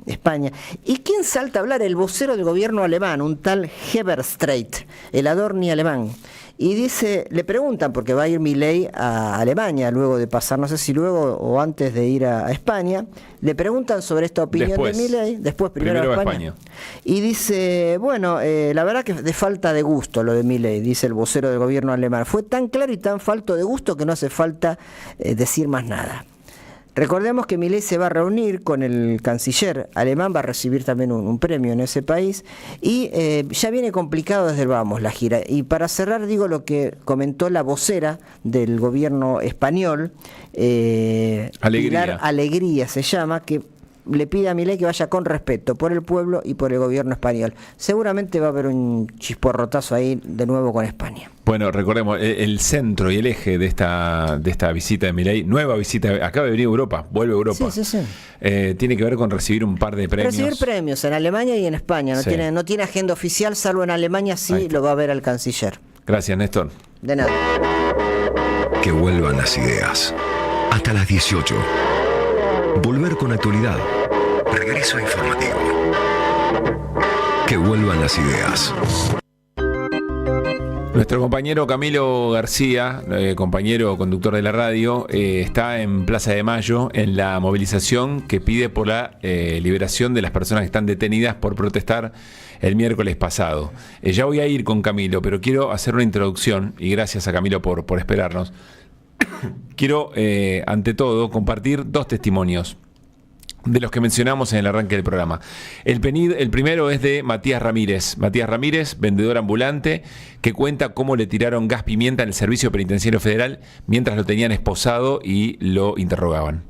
España. ¿Y quién salta a hablar? El vocero del gobierno alemán, un tal Heberstreit, el Adorni alemán. Y dice, le preguntan, porque va a ir Milei a Alemania luego de pasar, no sé si luego o antes de ir a España, le preguntan sobre esta opinión de Milei, después primero a España. Y dice, bueno, la verdad que de falta de gusto lo de Milei, dice el vocero del gobierno alemán. Fue tan claro y tan falto de gusto que no hace falta decir más nada. Recordemos que Milei se va a reunir con el canciller alemán, va a recibir también un premio en ese país, y ya viene complicado desde el vamos la gira. Y para cerrar digo lo que comentó la vocera del gobierno español, Pilar Alegría se llama, que le pide a Milei que vaya con respeto por el pueblo y por el gobierno español. Seguramente va a haber un chisporrotazo ahí de nuevo con España. Bueno, recordemos, el centro y el eje de esta visita de Milei, nueva visita, acaba de venir a Europa, vuelve a Europa. Sí. Tiene que ver con recibir un par de premios. Recibir premios en Alemania y en España. No tiene agenda oficial, salvo en Alemania sí lo va a ver al canciller. Gracias, Néstor. De nada. Que vuelvan las ideas. Hasta las 18. Volver con actualidad. Regreso informativo. Que vuelvan las ideas. Nuestro compañero Camilo García, compañero conductor de la radio, está en Plaza de Mayo en la movilización que pide por la liberación de las personas que están detenidas por protestar el miércoles pasado. Ya voy a ir con Camilo, pero quiero hacer una introducción, y gracias a Camilo por esperarnos. Quiero, ante todo, compartir dos testimonios de los que mencionamos en el arranque del programa. El primero es de Matías Ramírez. Matías Ramírez, vendedor ambulante, que cuenta cómo le tiraron gas pimienta en el Servicio Penitenciario Federal mientras lo tenían esposado y lo interrogaban.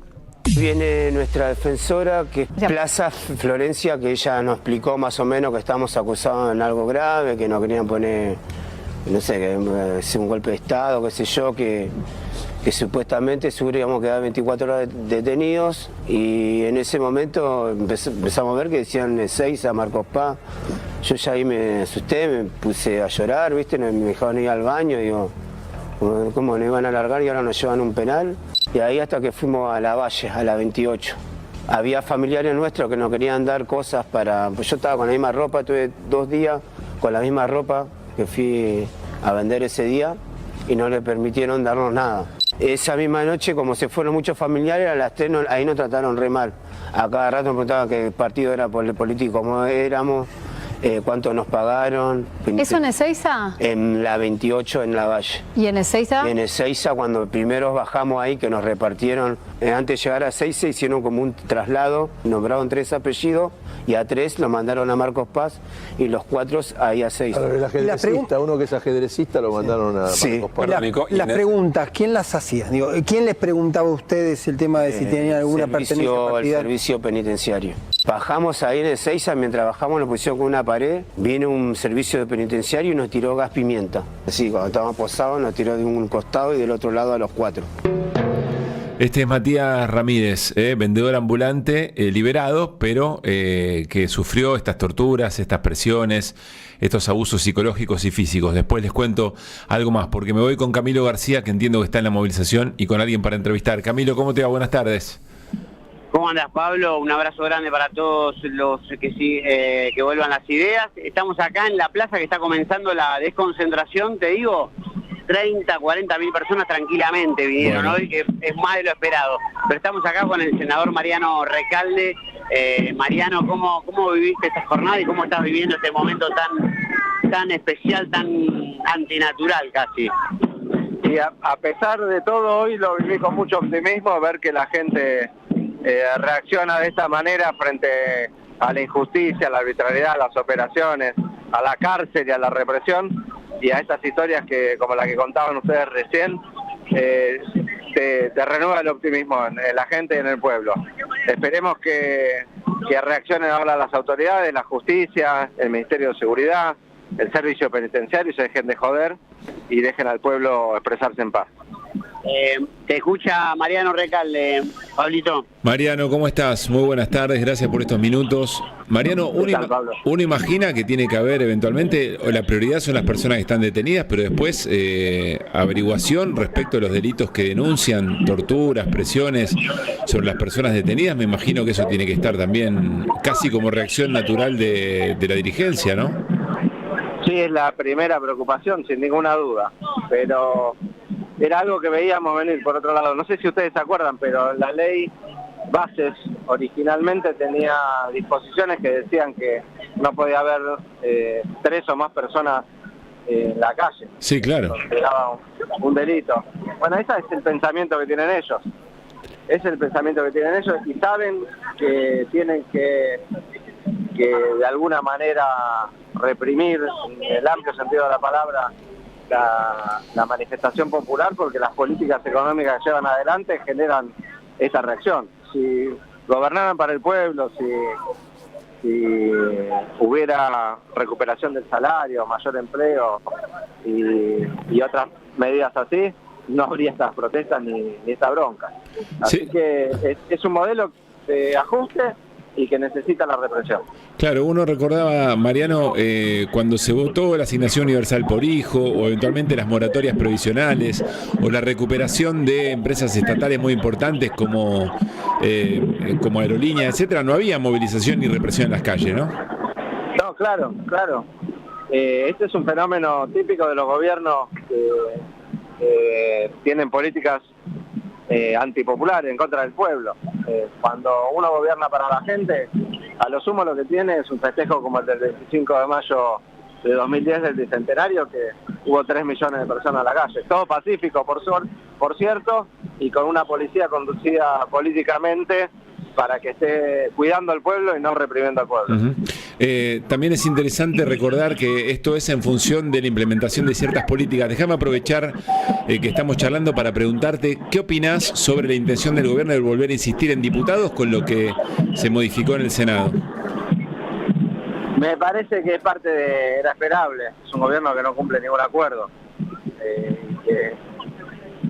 Viene nuestra defensora, que es Plaza Florencia, que ella nos explicó más o menos que estamos acusados en algo grave, que nos querían poner, no sé, que es un golpe de Estado, qué sé yo, que supuestamente íbamos a quedar 24 horas detenidos, y en ese momento empezamos a ver que decían 6 a Marcos Paz. Yo ya ahí me asusté, me puse a llorar, ¿viste? Me dejaron ir al baño, digo, ¿cómo nos iban a largar y ahora nos llevan a un penal? Y ahí hasta que fuimos a la Valle, a la 28. Había familiares nuestros que nos querían dar cosas para... Pues yo estaba con la misma ropa, tuve 2 días con la misma ropa que fui a vender ese día y no le permitieron darnos nada. Esa misma noche, como se fueron muchos familiares, a las 3 ahí nos trataron re mal. A cada rato nos preguntaban qué partido era político, cómo éramos, cuánto nos pagaron. ¿Eso en Ezeiza? En la 28, en la Valle. ¿Y en Ezeiza? En Ezeiza, cuando primero bajamos ahí, que nos repartieron, antes de llegar a Ezeiza hicieron como un traslado, nombraron 3 apellidos y a 3 lo mandaron a Marcos Paz y los 4 ahí a Ezeiza. El ajedrecista, uno que es ajedrecista lo mandaron a Marcos Paz. Las preguntas, ¿quién las hacía? Digo, ¿quién les preguntaba a ustedes el tema de si tenían alguna pertenencia partidaria? El servicio penitenciario. Bajamos ahí en Ezeiza, mientras bajamos nos pusieron con una pared, viene un servicio de penitenciario y nos tiró gas pimienta. Así, cuando estábamos posados nos tiró de un costado y del otro lado a los 4. Este es Matías Ramírez, vendedor ambulante, liberado, pero que sufrió estas torturas, estas presiones, estos abusos psicológicos y físicos. Después les cuento algo más, porque me voy con Camilo García, que entiendo que está en la movilización, y con alguien para entrevistar. Camilo, ¿cómo te va? Buenas tardes. ¿Cómo andas, Pablo? Un abrazo grande para todos los que vuelvan las ideas. Estamos acá en la plaza que está comenzando la desconcentración, te digo, 30, 40 mil personas tranquilamente vinieron hoy, que es más de lo esperado. Pero estamos acá con el senador Mariano Recalde. Mariano, ¿cómo viviste esta jornada y cómo estás viviendo este momento tan especial, tan antinatural casi? Y a pesar de todo, hoy lo viví con mucho optimismo, ver que la gente reacciona de esta manera frente a la injusticia, a la arbitrariedad, a las operaciones, a la cárcel y a la represión, y a estas historias que, como la que contaban ustedes recién, te renueva el optimismo en la gente y en el pueblo. Esperemos que reaccionen ahora las autoridades, la justicia, el Ministerio de Seguridad, el servicio penitenciario, y se dejen de joder y dejen al pueblo expresarse en paz. Te escucha Mariano Recalde, Pablito. Mariano, ¿cómo estás? Muy buenas tardes, gracias por estos minutos. Mariano, uno imagina que tiene que haber eventualmente, la prioridad son las personas que están detenidas, pero después averiguación respecto a los delitos que denuncian, torturas, presiones sobre las personas detenidas. Me imagino que eso tiene que estar también casi como reacción natural de la dirigencia, ¿no? Sí, es la primera preocupación, sin ninguna duda, pero era algo que veíamos venir por otro lado. No sé si ustedes se acuerdan, pero la ley Bases originalmente tenía disposiciones que decían que no podía haber 3 o más personas en la calle. Sí, claro. Era un delito. Bueno, ese es el pensamiento que tienen ellos. Es el pensamiento que tienen ellos y saben que tienen que de alguna manera reprimir, en el amplio sentido de la palabra, la manifestación popular, porque las políticas económicas que llevan adelante generan esta reacción. Si gobernaran para el pueblo, si hubiera recuperación del salario, mayor empleo y otras medidas así, no habría estas protestas ni esta bronca. Así que es un modelo de ajuste y que necesita la represión. Claro, uno recordaba, Mariano, cuando se votó la asignación universal por hijo, o eventualmente las moratorias provisionales, o la recuperación de empresas estatales muy importantes como Aerolíneas, etcétera, no había movilización ni represión en las calles, ¿no? No, claro. Este es un fenómeno típico de los gobiernos que tienen políticas antipopulares en contra del pueblo. Cuando uno gobierna para la gente, a lo sumo lo que tiene es un festejo como el del 25 de mayo de 2010 del Bicentenario, que hubo 3 millones de personas en la calle. Todo pacífico, por cierto, y con una policía conducida políticamente para que esté cuidando al pueblo y no reprimiendo al pueblo. También es interesante recordar que esto es en función de la implementación de ciertas políticas. Déjame aprovechar que estamos charlando para preguntarte qué opinás sobre la intención del gobierno de volver a insistir en diputados con lo que se modificó en el Senado. Me parece que es parte de... era esperable. Es un gobierno que no cumple ningún acuerdo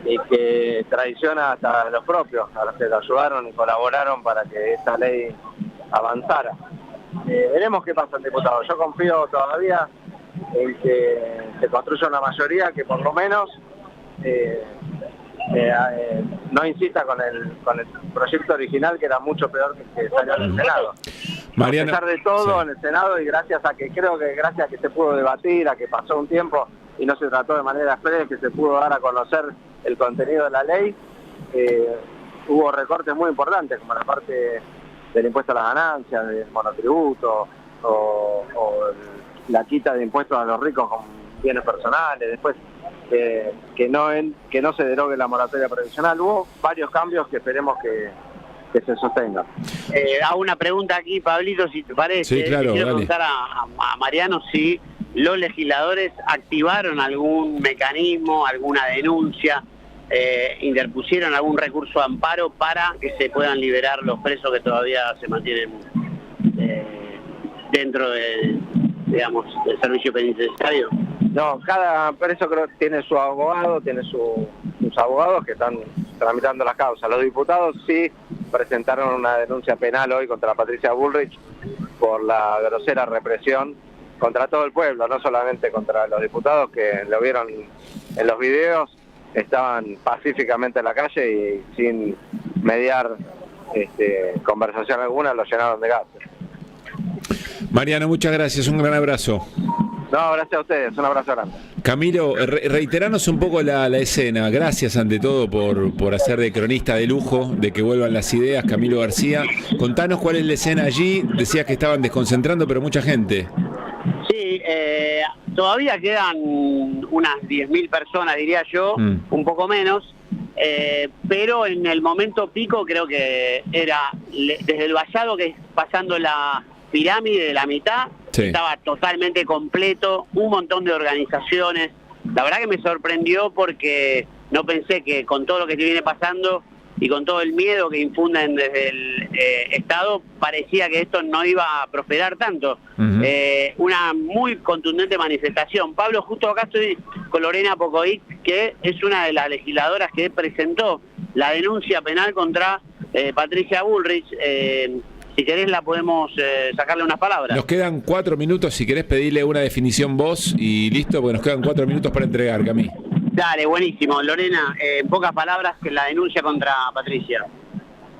y que traiciona hasta los propios, a los que lo ayudaron y colaboraron para que esta ley avanzara. Veremos qué pasa en diputados. Yo confío todavía en que se construya una mayoría que por lo menos no insista con el proyecto original, que era mucho peor que el que salió en el Senado. Mariano, a pesar de todo, sí, en el Senado, y gracias a que se pudo debatir, a que pasó un tiempo y no se trató de manera expresa, que se pudo dar a conocer el contenido de la ley, hubo recortes muy importantes, como la parte del impuesto a las ganancias, del monotributo, o la quita de impuestos a los ricos con bienes personales, después que no se derogue la moratoria provisional. Hubo varios cambios que esperemos que que se sostenga. Hago una pregunta aquí, Pablito, si te parece. Sí, claro, quiero dale. preguntar a Mariano si los legisladores activaron algún mecanismo, alguna denuncia, interpusieron algún recurso de amparo para que se puedan liberar los presos que todavía se mantienen dentro del servicio penitenciario. No, cada preso creo que tiene su abogado, tiene sus abogados que están tramitando las causas. Los diputados sí presentaron una denuncia penal hoy contra Patricia Bullrich por la grosera represión contra todo el pueblo, no solamente contra los diputados que lo vieron en los videos, estaban pacíficamente en la calle y sin mediar conversación alguna lo llenaron de gases. Mariano, muchas gracias, un gran abrazo. No, gracias a ustedes, un abrazo grande. Camilo, reiteranos un poco la escena. Gracias ante todo por hacer de cronista de lujo, de que vuelvan las ideas, Camilo García. Contanos cuál es la escena allí. Decías que estaban desconcentrando, pero mucha gente. Sí, todavía quedan unas 10.000 personas, diría yo, un poco menos, pero en el momento pico creo que era desde el vallado, que es pasando la pirámide de la mitad, sí, estaba totalmente completo, un montón de organizaciones. La verdad que me sorprendió porque no pensé que con todo lo que se viene pasando y con todo el miedo que infunden desde el Estado, parecía que esto no iba a prosperar tanto. Una muy contundente manifestación. Pablo, justo acá estoy con Lorena Pocovic, que es una de las legisladoras que presentó la denuncia penal contra Patricia Bullrich. Si querés la podemos sacarle unas palabras. Nos quedan 4 minutos, si querés pedirle una definición vos y listo, porque nos quedan 4 minutos para entregar, Camí. Dale, buenísimo. Lorena, en pocas palabras, que la denuncia contra Patricia.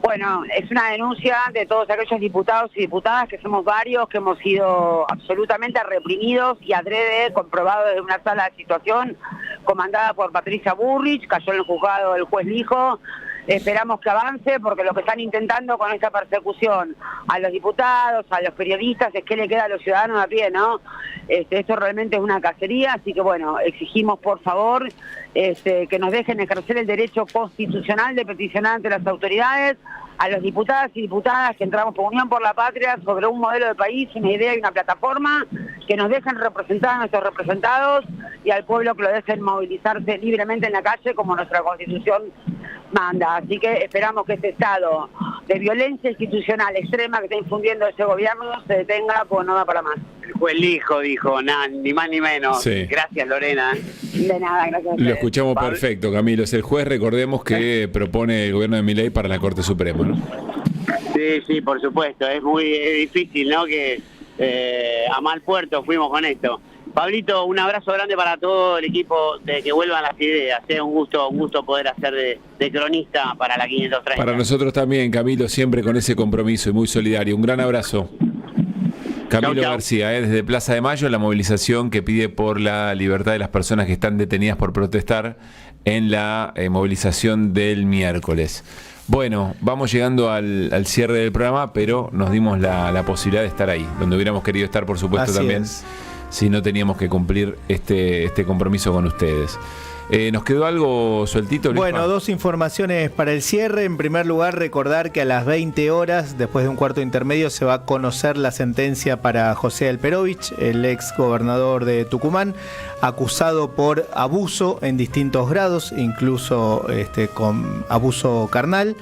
Bueno, es una denuncia de todos aquellos diputados y diputadas, que somos varios, que hemos sido absolutamente reprimidos y adrede comprobados desde una sala de situación comandada por Patricia Bullrich. Cayó en el juzgado el juez Lijo. Esperamos que avance, porque lo que están intentando con esta persecución a los diputados, a los periodistas, es que le queda a los ciudadanos a pie, ¿no? Esto realmente es una cacería, así que bueno, exigimos por favor que nos dejen ejercer el derecho constitucional de peticionar ante las autoridades a los diputados y diputadas que entramos por Unión por la Patria sobre un modelo de país, una idea y una plataforma, que nos dejen representar a nuestros representados y al pueblo que lo dejen movilizarse libremente en la calle como nuestra Constitución manda. Así que esperamos que este estado de violencia institucional extrema que está infundiendo ese gobierno se detenga, pues no da para más. El juez Lijo dijo, ni más ni menos. Sí. Gracias, Lorena. De nada, gracias a ustedes. Lo escuchamos perfecto, Camilo. Es el juez, recordemos, que propone el gobierno de Milei para la Corte Suprema, ¿no? Sí, por supuesto. Es muy difícil, ¿no? Que a mal puerto fuimos con esto. Pablito, un abrazo grande para todo el equipo de Que Vuelvan las Ideas. Un gusto poder hacer de cronista para la 530. Para nosotros también, Camilo, siempre con ese compromiso y muy solidario. Un gran abrazo. Camilo García, desde Plaza de Mayo, la movilización que pide por la libertad de las personas que están detenidas por protestar en la movilización del miércoles. Bueno, vamos llegando al cierre del programa, pero nos dimos la posibilidad de estar ahí, donde hubiéramos querido estar, por supuesto. Así también es. Si no teníamos que cumplir este compromiso con ustedes. ¿Nos quedó algo sueltito, Luis? Bueno, 2 informaciones para el cierre. En primer lugar, recordar que a las 20 horas, después de un cuarto intermedio, se va a conocer la sentencia para José Alperovich, el ex gobernador de Tucumán, acusado por abuso en distintos grados, incluso con abuso carnal.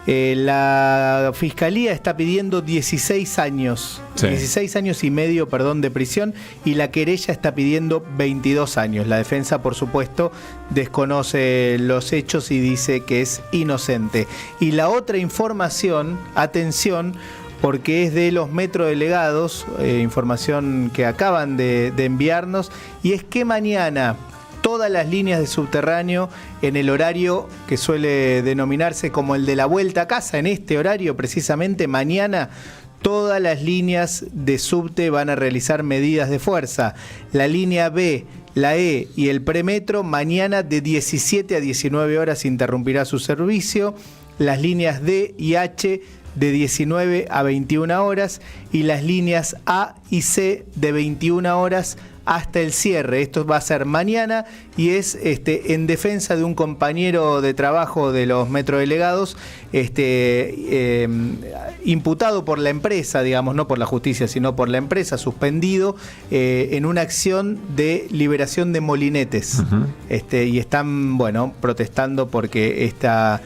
La Fiscalía está pidiendo 16 años, sí, 16 años y medio, de prisión, y la querella está pidiendo 22 años. La defensa, por supuesto, desconoce los hechos y dice que es inocente. Y la otra información, atención, porque es de los metrodelegados, información que acaban de enviarnos, y es que mañana todas las líneas de subterráneo, en el horario que suele denominarse como el de la vuelta a casa, en este horario precisamente, mañana todas las líneas de subte van a realizar medidas de fuerza. La línea B, la E y el premetro mañana de 17 a 19 horas interrumpirá su servicio. Las líneas D y H de 19 a 21 horas y las líneas A y C de 21 horas hasta el cierre. Esto va a ser mañana y es en defensa de un compañero de trabajo de los metrodelegados imputado por la empresa, digamos, no por la justicia, sino por la empresa, suspendido en una acción de liberación de molinetes. Y están, bueno, protestando porque esta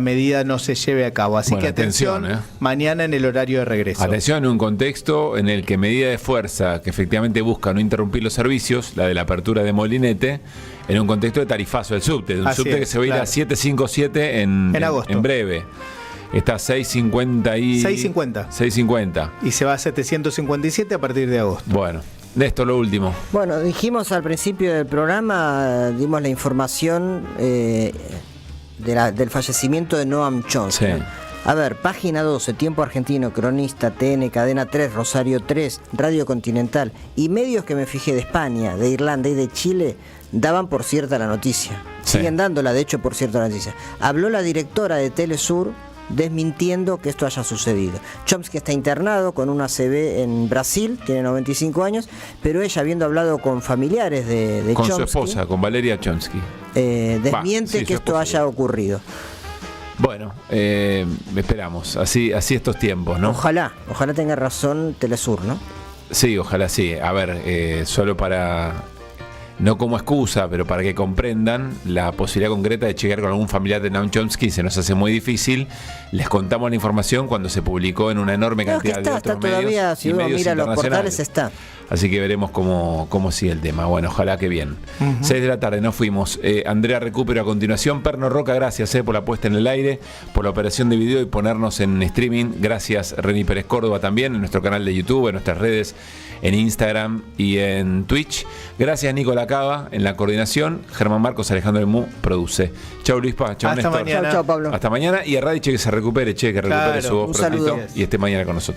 medida no se lleve a cabo. Así que atención, mañana en el horario de regreso. Atención, en un contexto en el que medida de fuerza que efectivamente busca no interrumpir los servicios, la de la apertura de molinete, en un contexto de tarifazo del subte, de un subte que se va a ir a 757 en agosto. En breve. Está a 6.50. Y se va a 757 a partir de agosto. Bueno, Néstor, lo último. Bueno, dijimos al principio del programa, dimos la información del fallecimiento de Noam Chomsky. Sí. A ver, página 12, Tiempo Argentino, Cronista, TN, Cadena 3, Rosario 3, Radio Continental y medios que me fijé de España, de Irlanda y de Chile daban por cierta la noticia. Sí. Siguen dándola, de hecho, por cierta la noticia. Habló la directora de Telesur desmintiendo que esto haya sucedido. Chomsky está internado con una ACV en Brasil, tiene 95 años, pero ella, habiendo hablado con familiares de con Chomsky, su esposa, con Valeria Chomsky, desmiente que esto haya ocurrido. Bueno, esperamos, así estos tiempos, ¿no? Ojalá tenga razón Telesur, ¿no? Sí, ojalá sí. A ver, solo para, no como excusa, pero para que comprendan la posibilidad concreta de chequear con algún familiar de Noam Chomsky, se nos hace muy difícil. Les contamos la información cuando se publicó en una enorme cantidad de otros medios. Todavía, si uno mira los portales, está. Así que veremos cómo sigue el tema. Bueno, ojalá que bien. 6 de la tarde, nos fuimos. Andrea Recupero a continuación. Perno Roca, gracias por la puesta en el aire, por la operación de video y ponernos en streaming. Gracias, Reni Pérez Córdoba también, en nuestro canal de YouTube, en nuestras redes, en Instagram y en Twitch. Gracias, Nicolás Cava, en la coordinación. Germán Marcos, Alejandro Lemú produce. Chau, Luis Paz. Chau, Néstor. Chau, Pablo. Hasta mañana. Y a Radiche que se recupere, que recupere su voz prontito y esté mañana con nosotros.